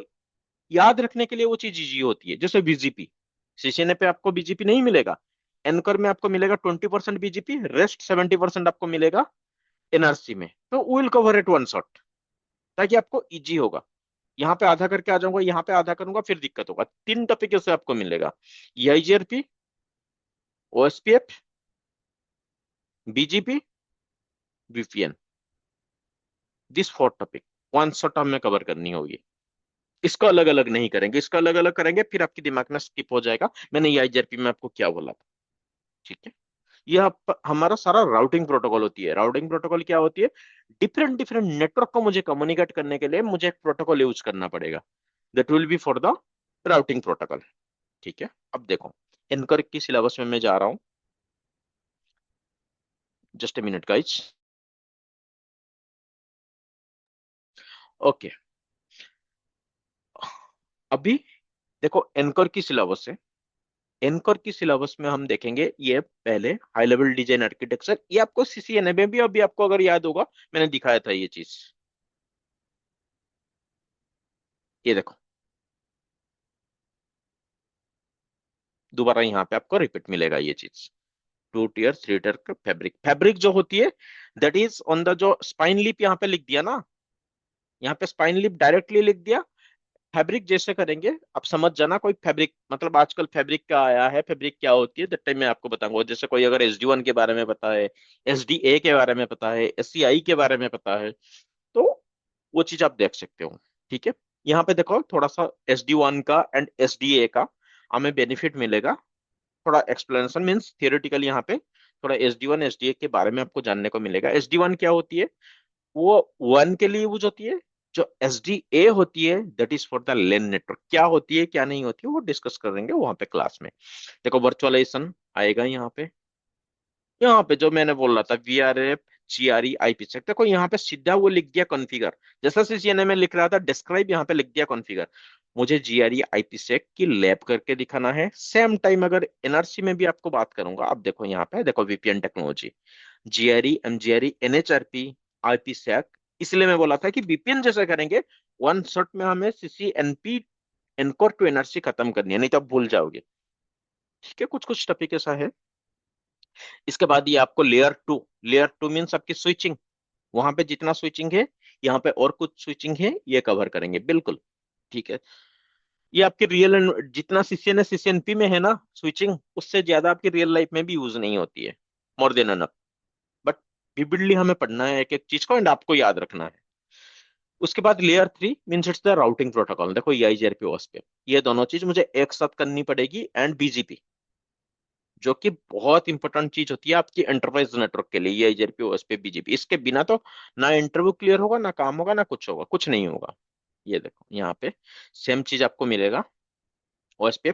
याद रखने के लिए वो चीज इजी होती है। जैसे बीजीपी, सीसीएनए पे आपको बीजीपी नहीं मिलेगा, एनकर में आपको मिलेगा 20% बीजीपी, रेस्ट 70% आपको मिलेगा एनआरसी में। तो will cover at one shot, ताकि आपको इजी होगा। यहाँ पे आधा करके आ जाऊंगा, यहाँ पे आधा करूंगा, फिर दिक्कत होगा। तीन टॉपिक से आपको मिलेगा, EIGRP, OSPF, BGP, VPN, this four topic one shot हमें कवर करनी होगी। इसको अलग अलग नहीं करेंगे, इसको अलग अलग करेंगे फिर आपके दिमाग में स्किप हो जाएगा मैंने ईआईजीआरपी में आपको क्या बोला था, ठीक है। यह हमारा सारा राउटिंग प्रोटोकॉल होती है। राउटिंग प्रोटोकॉल क्या होती है? डिफरेंट डिफरेंट नेटवर्क को मुझे कम्युनिकेट करने के लिए मुझे एक प्रोटोकॉल यूज करना पड़ेगा, that will B for the routing protocol, ठीक है। अब देखो, एनकर की सिलेबस में मैं जा रहा हूँ, just a minute guys. Okay, अभी देखो एनकर की सिलेबस है। एनकर की सिलेबस में हम देखेंगे ये पहले हाई लेवल डिजाइन आर्किटेक्चर, ये आपको सीसीएनए में भी अभी आपको अगर याद होगा मैंने दिखाया था ये चीज। ये देखो, दोबारा यहाँ पे आपको रिपीट मिलेगा ये चीज। टू टीयर थ्री टीयर का फैब्रिक, फैब्रिक जो होती है दैट इज ऑन द, जो स्पाइन लिप यहाँ पे लिख दिया ना, यहाँ पे स्पाइन लिप डायरेक्टली लिख दिया। फैब्रिक जैसे करेंगे आप समझ जाना, कोई फैब्रिक मतलब आजकल फैब्रिक का आया है, फैब्रिक क्या होती है दैट टाइम मैं आपको बताऊंगा। जैसे कोई अगर एसडी1 के बारे में पता है, एसडीए के बारे में पता है, एससीआई के बारे में पता है, तो वो चीज आप देख सकते हो, ठीक है। यहाँ पे देखो थोड़ा सा एसडी1 का एंड एसडीए का हमें बेनिफिट मिलेगा। थोड़ा एक्सप्लेनेशन मीन्स थियोरेटिकल यहाँ पे थोड़ा एसडी1 एसडीए के बारे में आपको जानने को मिलेगा। एसडी1 क्या होती है? वो वन के लिए यूज होती है। जो एस डी ए होती है that is for the lane network, क्या होती है क्या नहीं होती है वो डिस्कस करेंगे वहां पे क्लास में। देखो वर्चुअलाइजेशन आएगा यहाँ पे, यहाँ पे जो मैंने बोल रहा था वीआरएफ, जीआरई, आईपीसेक, देखो यहाँ पे सीधा वो लिख दिया कॉन्फ़िगर। जैसा सीसीएनए में लिख रहा था डिस्क्राइब, यहाँ पे लिख दिया कॉन्फ़िगर। मुझे जीआरई आईपीसेक की लैब करके दिखाना है। सेम टाइम अगर एनआरसी में भी आपको बात करूंगा, अब देखो यहाँ पे देखो वीपीएन टेक्नोलॉजी, जीआरई, एमजीआरई, एनएचआरपी, आईपीसेक। इसलिए मैं बोला था कि वीपीएन जैसे करेंगे वन शॉट में हमें सीसीएनपी एनकोर टू एनआरसी खत्म करनी है, नहीं तो आप भूल जाओगे, ठीक है। कुछ कुछ टॉपिक ऐसा है। इसके बाद ये आपको लेयर टू मीन्स आपकी स्विचिंग, वहां पे जितना स्विचिंग है यहाँ पे और कुछ स्विचिंग है, ये कवर करेंगे बिल्कुल, ठीक है। ये आपके रियल, जितना सीसीएन सीसीएनपी में है ना स्विचिंग, उससे ज्यादा आपकी रियल लाइफ में भी यूज नहीं होती है, more than enough. But vividly हमें पढ़ना है एक एक चीज को एंड आपको याद रखना है। उसके बाद layer 3 means it's the routing protocol. देखो ये आईजीआरपी ओएसपी, ये दोनों चीज मुझे एक साथ करनी पड़ेगी, एंड बीजीपी जो कि बहुत इंपॉर्टेंट चीज होती है आपकी एंटरप्राइज नेटवर्क के लिए, ये आईजीआरपी ओएसपी बीजीपी, इसके बिना तो ना इंटरव्यू क्लियर होगा, ना काम होगा, ना कुछ होगा, कुछ नहीं होगा। ये देखो यहाँ पे सेम चीज आपको मिलेगा, ओएसपी,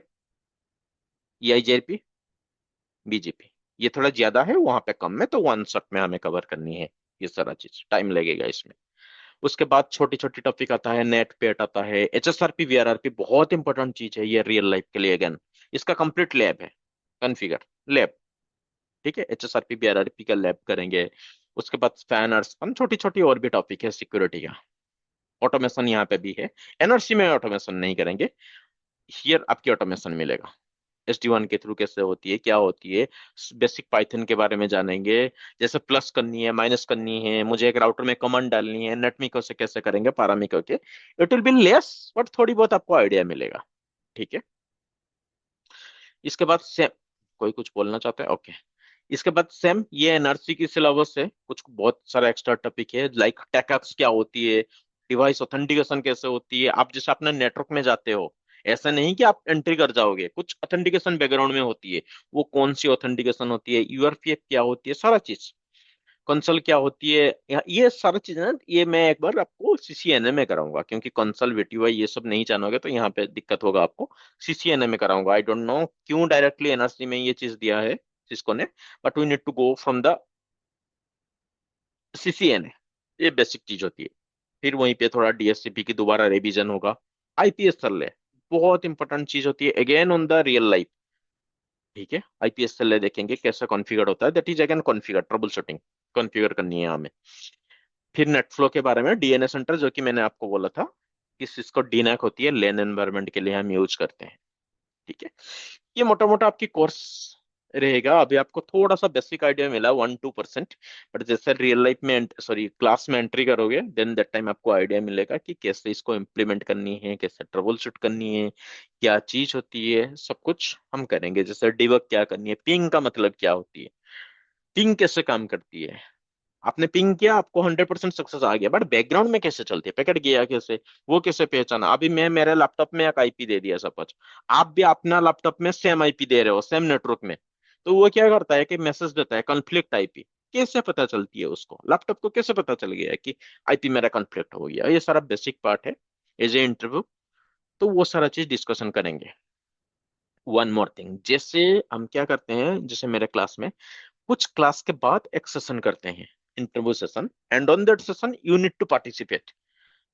ईआईजीआरपी, बीजीपी। ये थोड़ा ज्यादा है, वहां पे कम है, तो वन शॉट में हमें कवर करनी है। ये सारा चीज टाइम लगेगा इसमें। उसके बाद छोटी छोटी टॉपिक आता है, नेट पेट आता है, HSRP VRRP बहुत इंपॉर्टेंट चीज है ये रियल लाइफ के लिए। अगेन इसका कंप्लीट लैब है, कॉन्फ़िगर लैब। ठीक है, HSRP VRRP का लैब करेंगे। उसके बाद स्पैनर्स, हम छोटी छोटी और भी टॉपिक है सिक्योरिटी का। ऑटोमेशन यहाँ पे भी है। NRC में ऑटोमेशन नहीं करेंगे, हियर आपकी ऑटोमेशन मिलेगा। SD1 के थ्रू कैसे होती है, क्या होती है, बेसिक पाइथन के बारे में जानेंगे। जैसे प्लस करनी है, माइनस करनी है, मुझे एक राउटर में कमांड डालनी है, नेटमिको से कैसे करेंगे, पारामिको के। It will be less, but थोड़ी बहुत आपको आइडिया मिलेगा। ठीक है। इसके बाद सेम, कोई कुछ बोलना चाहता है? ओके। इसके बाद सेम ये NRC की सिलेबस है, कुछ बहुत सारा एक्स्ट्रा टॉपिक है, लाइक टैकअप्स क्या होती है, डिवाइस ऑथेंटिकेशन कैसे होती है। आप जैसे अपने नेटवर्क में जाते हो, ऐसा नहीं कि आप एंट्री कर जाओगे, कुछ ऑथेंटिकेशन बैकग्राउंड में होती है। वो कौन सी ऑथेंटिकेशन होती है, URPF क्या होती है, सारा चीज, कंसोल क्या होती है, ये सारा चीज ना, ये मैं एक बार आपको CCNA में कराऊंगा, क्योंकि कंसोल VTY ये सब नहीं जानोगे तो यहाँ पे दिक्कत होगा आपको। CCNA में कराऊंगा। आई डोंट नो क्यों डायरेक्टली NRC में ये चीज दिया है सिस्को ने, but we need to go from the CCNA। ये बेसिक चीज होती है। फिर वहीं पे थोड़ा DSCP की दोबारा रिवीजन होगा। IPS सर्ले बहुत इंपॉर्टेंट चीज होती है, again on the real life. ठीक है, IPS सर्ले देखेंगे कैसा कॉन्फ़िगर होता है, that is again configure trouble shooting, configure करनी है हमें। फिर नेटफ्लो के बारे में, DNS सेंटर, जो कि मैंने आपको बोला था कि सिस्को डीनैक होती है, लेन एनवायरनमेंट के लिए हम यूज करते हैं। ठीक है। ये मोटा मोटा आपकी कोर्स रहेगा। अभी आपको थोड़ा सा बेसिक आइडिया मिला, 1-2%। बट जैसे रियल लाइफ में, सॉरी क्लास में एंट्री करोगे, देन दैट टाइम आपको आइडिया मिलेगा कि कैसे इसको इम्प्लीमेंट करनी है, कैसे ट्रबल शूट करनी है, क्या चीज होती है, सब कुछ हम करेंगे। जैसे डिबग क्या करनी है, पिंग का मतलब क्या होती है, पिंग कैसे काम करती है। आपने पिंग किया, आपको 100% सक्सेस आ गया, बट बैकग्राउंड में कैसे चलती है, पैकेट गया कैसे, वो कैसे पहचाना। अभी मैं मेरे लैपटॉप में एक IP दे दिया सपोज, आप भी अपना लैपटॉप में सेम IP दे रहे हो, सेम नेटवर्क में, तो वो क्या करता है कि मैसेज देता है कॉन्फ्लिक्ट IP। कैसे पता चलती है उसको, लैपटॉप को कैसे पता चल गया है कि IP मेरा कॉन्फ्लिक्ट हो गया। ये सारा बेसिक पार्ट है एज ए इंटरव्यू। तो वो सारा चीज डिस्कशन करेंगे। वन मोर थिंग, जैसे हम क्या करते हैं, जैसे मेरे क्लास में कुछ क्लास के बाद एक सेशन करते हैं, interview session, and on that session you need to participate.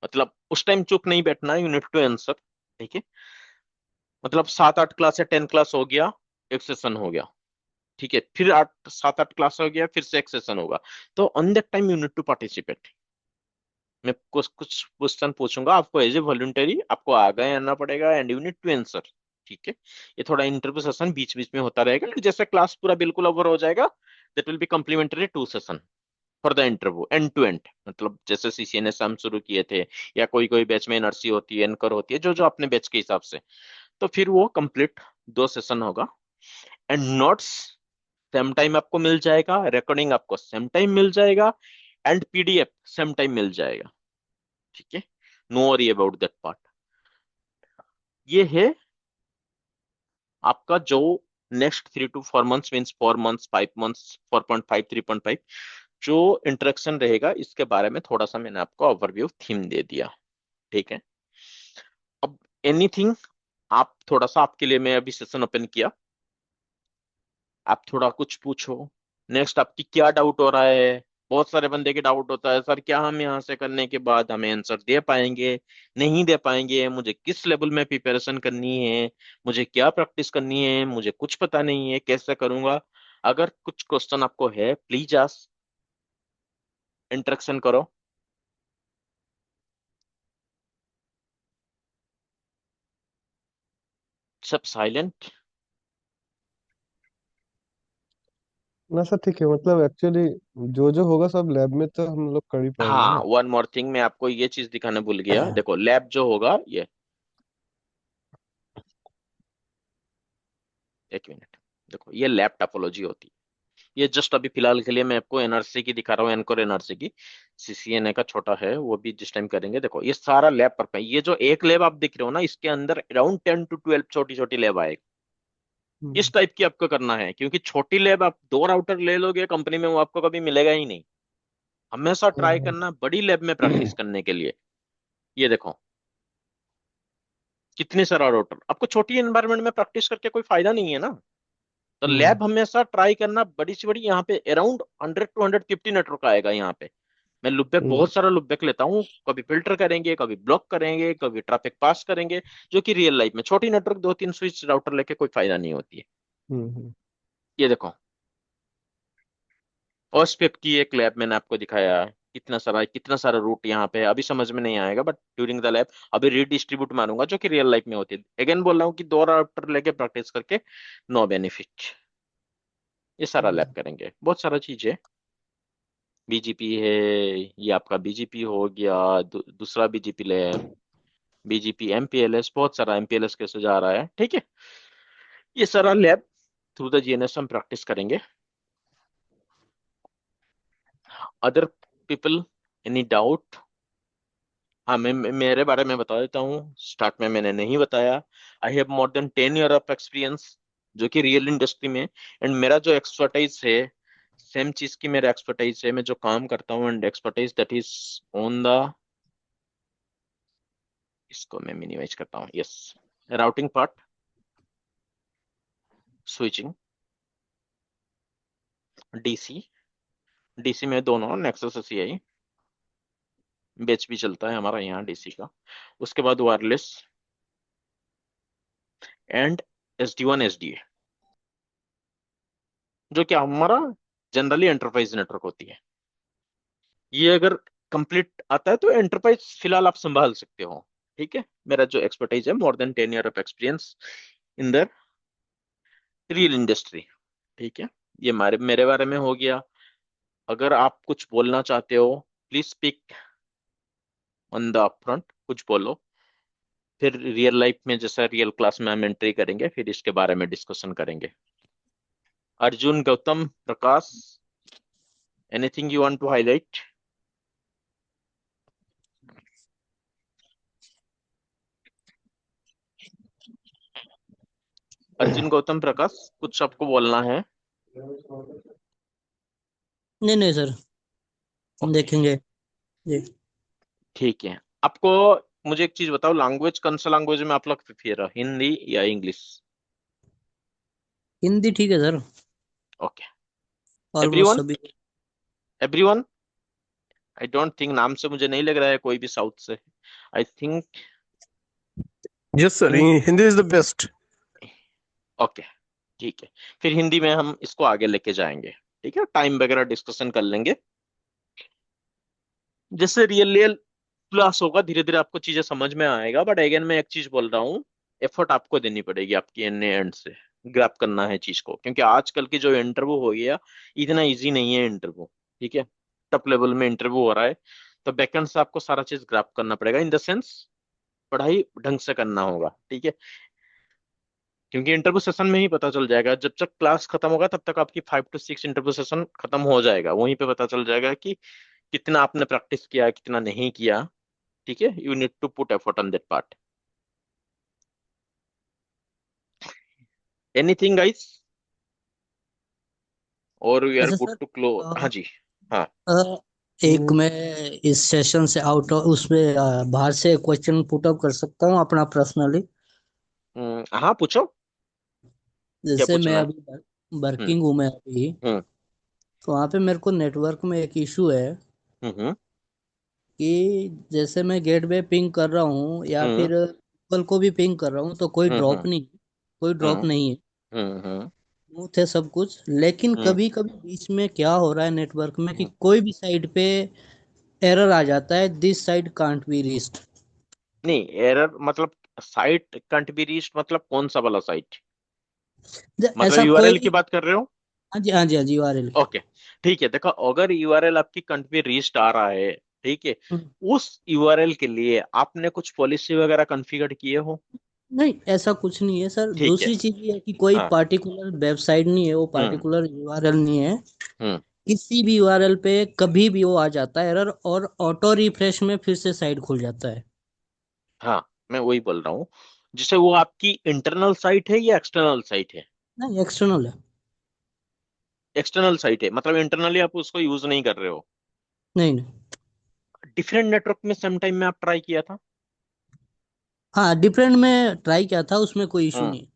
मतलब उस टाइम चुप नहीं बैठना, यू नीड टू आंसर। ठीक है। मतलब 7-8 क्लास या 10 क्लास हो गया, एक सेशन हो गया। ठीक है, फिर 8-7-8 क्लास हो गया, फिर से एक सेशन होगा। तो on that time you need to participate. मैं कुछ कुछ क्वेश्चन पूछूंगा आपको एज ए वॉलंटरी, आपको आगे आना पड़ेगा and you need to answer. ठीक है। ये थोड़ा इंटरव्यू सेशन बीच बीच में होता रहेगा, जैसे क्लास पूरा बिल्कुल ओवर हो जाएगा, that will be complimentary 2 session for the interview end to end. मतलब जैसे CCNA से हम शुरू किए थे, या कोई कोई बैच में NRC होती है, एनकर होती है, जो जो अपने बैच के हिसाब से, तो फिर वो कंप्लीट 2 सेशन होगा। एंड नोट्स सेम टाइम आपको मिल जाएगा, रिकॉर्डिंग आपको सेम टाइम मिल जाएगा, एंड PDF सेम टाइम मिल जाएगा। ठीक है। No worry about that part. ये है आपका जो next 3 to 4 months, means 4 months, 5 months, 4.5, 3.5 जो इंटरेक्शन रहेगा, इसके बारे में थोड़ा सा मैंने आपको ओवरव्यू थीम दे दिया। ठीक है। अब एनीथिंग, आप थोड़ा सा, आपके लिए मैं अभी सेशन ओपन किया, आप थोड़ा कुछ पूछो। नेक्स्ट आपकी क्या डाउट हो रहा है। बहुत सारे बंदे के डाउट होता है, सर क्या हम यहाँ से करने के बाद हमें आंसर दे पाएंगे, नहीं दे पाएंगे, मुझे किस लेवल में प्रिपरेशन करनी है, मुझे क्या प्रैक्टिस करनी है, मुझे कुछ पता नहीं है, कैसे करूंगा। अगर कुछ क्वेश्चन आपको है, प्लीज आस्क, इंटरेक्शन करो। सब साइलेंट। ना सर ठीक है, मतलब एक्चुअली जो जो होगा सब लैब में तो हम लोग कर ही पाएंगे हाँ, ना। वन मोर थिंग, मैं आपको ये चीज दिखाने भूल गया। देखो लैब जो होगा ये, एक मिनट, देखो ये लैब टोपोलॉजी होती है। ये जस्ट अभी फिलहाल के लिए मैं आपको NRC की दिखा रहा हूँ, एनकोर NRC की। CCNA का छोटा है, वो भी जिस टाइम करेंगे। देखो ये सारा लैब पर, ये जो एक लैब आप दिख रहे हो ना, इसके अंदर अराउंड 10 to 12 छोटी छोटी लैब आएगी। इस हम्म। टाइप की आपको करना है, क्योंकि छोटी लैब आप 2 राउटर ले लोगे कंपनी में, वो आपको कभी मिलेगा ही नहीं। हमेशा ट्राई हाँ। करना बड़ी लैब में प्रैक्टिस करने के लिए। ये देखो कितने सारा राउटर, आपको छोटी एनवायरनमेंट में प्रैक्टिस करके कोई फायदा नहीं है ना। तो हम्म। लैब हमेशा ट्राई करना बड़ी से बड़ी, यहाँ पे अराउंड 100 to 150 नेटवर्क आएगा यहाँ पे। मैं लुपबैक हम्म। बहुत सारा लुपबैक लेता हूँ, कभी फिल्टर करेंगे, कभी ब्लॉक करेंगे, कभी ट्रैफिक पास करेंगे, जो कि रियल लाइफ में छोटी नेटवर्क दो तीन स्विच राउटर लेके कोई फायदा नहीं होती है। हम्म। ये देखो, ओस्पेप की एक लैब मैंने आपको दिखाया, कितना सारा रूट यहाँ पे है, अभी समझ में नहीं आएगा बट ड्यूरिंग द लैब अभी रीडिस्ट्रीब्यूट मारूंगा, जो कि रियल लाइफ में होती है। अगेन बोल रहा हूँ कि दो राउटर लेके प्रैक्टिस करके नो बेनिफिट। ये सारा लैब हम्म। करेंगे, बहुत सारा चीज है। बीजीपी है, ये आपका बीजीपी हो गया, दूसरा बीजीपी लैब, बीजीपी एमपीएलएस, बहुत सारा एमपीएलएस कैसे जा रहा है, ठीक है। ये सारा लैब थ्रू द जीएनएस हम प्रैक्टिस करेंगे। Other people, any doubt? हाँ, मेरे बारे में बता देता हूँ, स्टार्ट में मैंने नहीं बताया। I have more than 10 year of experience, जो कि रियल इंडस्ट्री में। एंड मेरा जो एक्सपर्टाइज है, सेम चीज की मेरा एक्सपर्टाइज है, मैं जो काम करता हूँ, and expertise that is on the, इसको मैं मिनिमाइज करता हूँ, yes, routing part, switching, DC, DC में दोनों नेक्सस सीआई बैच भी चलता है हमारा यहाँ डीसी का। उसके बाद वायरलेस एंड SD1 SD, जो कि हमारा जनरली एंटरप्राइज नेटवर्क होती है। ये अगर कंप्लीट आता है तो एंटरप्राइज फिलहाल आप संभाल सकते हो, ठीक है। मेरा जो एक्सपर्टाइज है, more than 10 year of experience in the real industry, ठीक है। ये मेरे बारे में हो गया। अगर आप कुछ बोलना चाहते हो, please speak on the upfront, कुछ बोलो। फिर रियल लाइफ में जैसा रियल क्लास में हम एंट्री करेंगे, फिर इसके बारे में डिस्कशन करेंगे। Arjun, Gautam, Prakash, anything you want to highlight? Arjun, Gautam, Prakash, कुछ आपको बोलना है? नहीं नहीं सर, ओके, देखेंगे जी। ठीक है। आपको, मुझे एक चीज बताओ, लैंग्वेज कौन सा लैंग्वेज में आप लोग प्रिफेयर है, हिंदी या इंग्लिश? हिंदी ठीक है सर, ओके। ऑलमोस्ट एवरीवन, सभी। एवरीवन, आई डोंट थिंक, नाम से मुझे नहीं लग रहा है कोई भी साउथ से। I think yes sir, Hindi. Hindi is the best. Okay, ठीक है। फिर हिंदी में हम इसको आगे लेके जाएंगे, ठीक है, टाइम वगैरह डिस्कशन कर लेंगे। जैसे रियल रियल क्लास होगा, धीरे धीरे आपको चीजें समझ में आएगा, बट अगेन मैं एक चीज बोल रहा हूँ, एफर्ट आपको देनी पड़ेगी आपकी एंड एंड से ग्रैप करना है चीज को, क्योंकि आजकल की जो इंटरव्यू हो गया, इतना इजी नहीं है इंटरव्यू, ठीक है। टॉप लेवल में इंटरव्यू हो रहा है, तो बैकएंड से आपको सारा चीज ग्रैप करना पड़ेगा, इन द सेंस पढ़ाई ढंग से करना होगा, ठीक है। क्योंकि इंटरव्यू सेशन में ही पता चल जाएगा, जब तक क्लास खत्म होगा तब तक आपकी 5 to 6 इंटरव्यू सेशन खत्म हो जाएगा, वहीं पे पता चल जाएगा कि कितना आपने प्रैक्टिस किया, कितना नहीं किया, ठीक है। You need to put effort on that part. Anything guys, और वी आर अच्छा गुड सर, टू क्लोज? हाँ अ, जी। हाँ। अ, एक मैं इस सेशन से आउट उसमें बाहर से क्वेश्चन पुट अप कर सकता हूँ अपना पर्सनली। हाँ, पूछो, क्या जैसे मैं पूछना है? अभी हम्म। वर्किंग हूँ मैं अभी, हम्म। तो वहाँ पे मेरे को नेटवर्क में एक इशू है हम्म। कि जैसे मैं गेटवे पिंग कर रहा हूँ या हम्म। फिर गूगल को भी पिंग कर रहा हूँ तो कोई हम्म। ड्रॉप हम्म। नहीं, कोई ड्रॉप हम्म। नहीं है, हम्म। स्मूथ है सब कुछ। लेकिन हम्म। कभी कभी बीच में क्या हो रहा है नेटवर्क में कि हम्म। कोई भी साइड पे एरर आ जाता है, this side can't be reached. नहीं, एरर मतलब साइट कंट बी रीच्ड, मतलब कौन सा वाला साइट? मतलब ऐसा यूआरएल की कोई, बात कर रहे हो? हाँ जी हाँ जी हाँ जी, URL की। ओके, ठीक है। देखो, अगर यूआरएल आपकी कंट बी रीच्ड आ रहा है, ठीक है, हम्म, उस यूआरएल के लिए आपने कुछ पॉलिसी वगैरह कॉन्फ़िगर किए हो? नहीं ऐसा कुछ नहीं है सर। ठीक है। दूसरी चीज ये है कि कोई हाँ। पार्टिकुलर वेबसाइट नहीं है, वो हम्म। पार्टिकुलर URL नहीं है। हम्म। किसी भी URL पे कभी भी वो आ जाता है एरर, और ऑटो रिफ्रेश में फिर से साइट खुल जाता है। हाँ, मैं वही बोल रहा हूँ, जिसे वो आपकी इंटरनल साइट है या एक्सटर्नल साइट है? नहीं, एक्सटर्नल है। एक्सटर्नल साइट है, मतलब इंटरनली आप उसको यूज नहीं कर रहे हो। नहीं नहीं। डिफरेंट नेटवर्क में सेम टाइम में आप ट्राई किया था? हाँ, डिफरेंट में ट्राई किया था, उसमें कोई इशू हम्म। नहीं।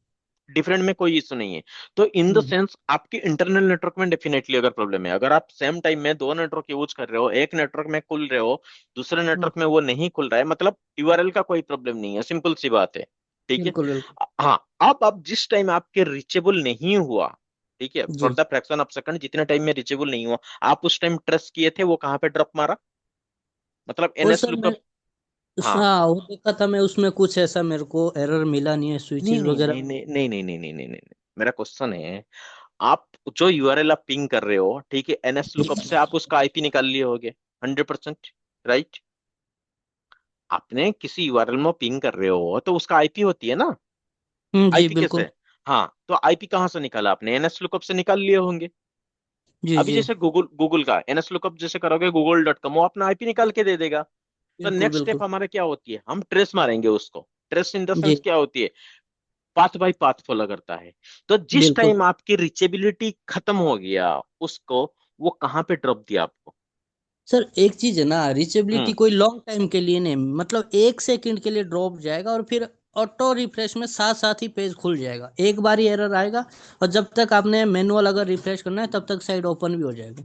डिफरेंट में कोई इशू नहीं है। तो इन द हम्म सेंस आपके इंटरनल नेटवर्क में डेफिनेटली अगर प्रॉब्लम है, अगर आप सेम टाइम में दो नेटवर्क यूज कर रहे हो, एक नेटवर्क में खुल रहे हो, दूसरे हम्म, नेटवर्क में वो नहीं खुल रहा है, मतलब यूआरएल का कोई प्रॉब्लम नहीं है, सिंपल सी बात है। ठीक है। बिल्कुल बिल्कुल। हाँ, अब आप जिस टाइम आपके रिचेबल नहीं हुआ, ठीक है, फॉर जी। द फ्रैक्शन ऑफ सेकंड जितने टाइम में रिचेबल नहीं हुआ, आप उस टाइम ट्रस्ट किए थे, वो कहाँ पे ड्रॉप मारा, मतलब वो एनएस सर मैं लुकअप। हाँ, हाँ वो देखा था मैं, उसमें कुछ ऐसा मेरे को एरर मिला नहीं है, नहीं स्विचेस नहीं वगैरह। नहीं नहीं नहीं नहीं नहीं नहीं नहीं नहीं, मेरा क्वेश्चन है, आप जो यूआरएल आप पिंग कर रहे हो, ठीक है, एनएस लुकअप से आप उसका आईपी निकाल लिए होगे, 100%, राइट। आपने किसी यूआरएल में पिंग कर रहे हो तो उसका आईपी होती है ना, जी आईपी कैसे? बिल्कुल। हाँ, तो आईपी कहाँ से निकाला आपने, एनएस लुकअप से निकाल लिए होंगे। जी अभी जी जैसे गूगल गूगल का एनएस लुकअप जैसे करोगे google.com, वो अपना आईपी निकाल के दे देगा। तो बिल्कुल नेक्स्ट बिल्कुल। स्टेप हमारा क्या होती है, हम ट्रेस मारेंगे उसको। Trace in the G sense क्या होती है, पाथ बाय पाथ फॉलो करता है। तो जिस बिल्कुल। टाइम आपकी रिचेबिलिटी खत्म हो गया, उसको वो कहाँ पे ड्रॉप दिया आपको। सर एक चीज है ना, रिचेबिलिटी हम्म। कोई लॉन्ग टाइम के लिए नहीं, मतलब 1 सेकंड के लिए ड्रॉप जाएगा और फिर ऑटो रिफ्रेश में साथ साथ ही पेज खुल जाएगा, एक बार ही एरर आएगा। और जब तक आपने मैनुअल अगर रिफ्रेश करना है तब तक साइट ओपन भी हो जाएगी।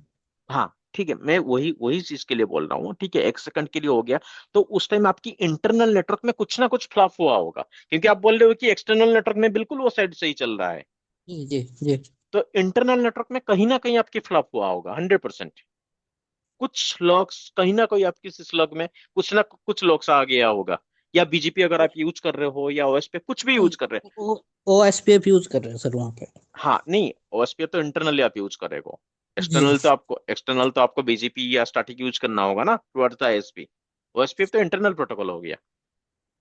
हाँ, ठीक है, मैं वही वही चीज के लिए बोल रहा हूँ, ठीक है, 1 सेकंड के लिए हो गया। तो उस टाइम आपकी इंटरनल नेटवर्क में कुछ ना कुछ फ्लॉप हुआ होगा, क्योंकि आप बोल रहे हो कि एक्सटर्नल नेटवर्क में बिल्कुल वो साइड सही चल रहा है। जी जी जी। तो इंटरनल नेटवर्क में कहीं ना कहीं आपकी फ्लॉप हुआ होगा, 100%। कुछ लॉग्स कहीं ना कहीं आपकी सिस्लॉग में कुछ ना कुछ लॉग्स आ गया होगा, या बीजीपी अगर आप यूज कर रहे हो, या ओएस पे कुछ भी यूज कर रहे हो। नहीं, OSPF यूज कर रहे हैं सर वहाँ पे। हाँ, नहीं, ओएसपी तो इंटरनली आप यूज करेगा, जी। एक्सटर्नल तो आपको बीजीपी या स्टैटिक यूज करना होगा ना, टुवर्ड्स द एसपी। ओएसपी तो इंटरनल प्रोटोकॉल हो गया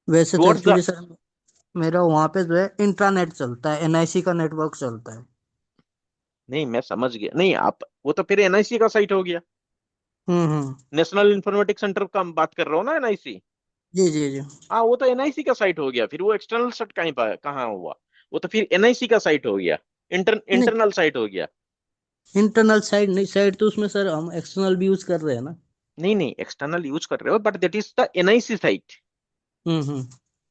वैसे तो टुवर्ड्स द। एक्चुअली सर मेरा वहाँ पे जो है इंट्रानेट चलता है, NIC का नेटवर्क चलता है। नहीं, मैं समझ गया, नहीं आप, वो तो फिर एनआईसी का साइट हो गया, हम्म। नेशनल इंफॉर्मेटिक्स सेंटर का हम बात कर रहे हो ना, एनआईसी। जी जी जी। हाँ, वो तो एनआईसी का साइट हो गया, फिर वो एक्सटर्नल साइट कहाँ हुआ, वो तो फिर एनआईसी का साइट हो गया, नहीं, इंटरनल साइट हो गया। इंटरनल साइड नहीं, साइड तो उसमें सर हम एक्सटर्नल भी यूज कर रहे हैं ना। नहीं नहीं, एक्सटर्नल यूज कर रहे हो, but that is the NIC site, hmm.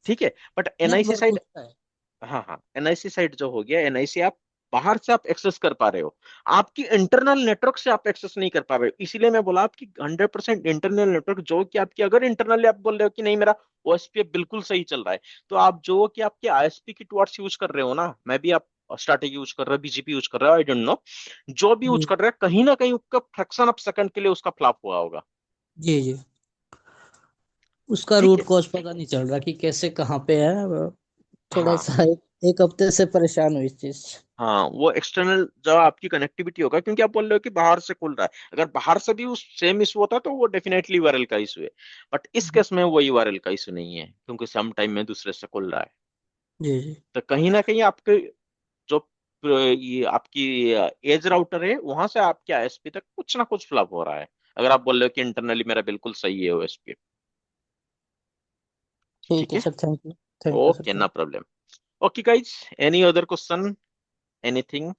ठीक है, बट एनआईसी नेटवर्क साइट। उसका है। हाँ हाँ, एनआईसी साइट जो हो गया, एनआईसी आप बाहर से आप एक्सेस कर पा रहे हो, आपकी इंटरनल नेटवर्क से आप एक्सेस नहीं कर पा रहे हो, इसीलिए मैं बोला आपकी 100% इंटरनल नेटवर्क, जो कि आपकी अगर इंटरनली आप बोल रहे हो कि नहीं मेरा ओएसपीएफ बिल्कुल सही चल रहा है, तो आप जो कि आपके आईएसपी की टॉर्च यूज कर रहे हो ना, मैं भी आप स्टैटिक यूज कर रहे हो, बीजीपी यूज कर रहे हो, आई डोंट नो, जो भी यूज जी कर रहे हैं, कहीं ना कहीं उसका फ्रैक्शन ऑफ सेकंड के लिए उसका फ्लॉप हुआ होगा। जी जी। उसका ठीक रूट है। कॉज पता नहीं चल रहा कि कैसे कहाँ पे है थोड़ा हाँ सा एक हफ्ते से परेशान हुई इस चीज से। हाँ, वो एक्सटर्नल जो आपकी कनेक्टिविटी होगा, क्योंकि आप बोल रहे हो कि बाहर से खुल रहा है, अगर बाहर से भी उस सेम इशू होता तो वो डेफिनेटली यूआरएल का इशू है, बट इस केस में वो यूआरएल का इशू नहीं है, क्योंकि सम टाइम में दूसरे से खुल रहा है। जी जी। तो कहीं ना कहीं आपके जो ये आपकी एज राउटर है, वहां से आपके आईएसपी तक कुछ ना कुछ फ्लॉप हो रहा है, अगर आप बोल रहे हो कि इंटरनली मेरा बिल्कुल सही है ओएसपी। ठीक ठीक है है। Sir, thank you. Thank you sir, okay, no thank problem. Okay guys, any other question, anything?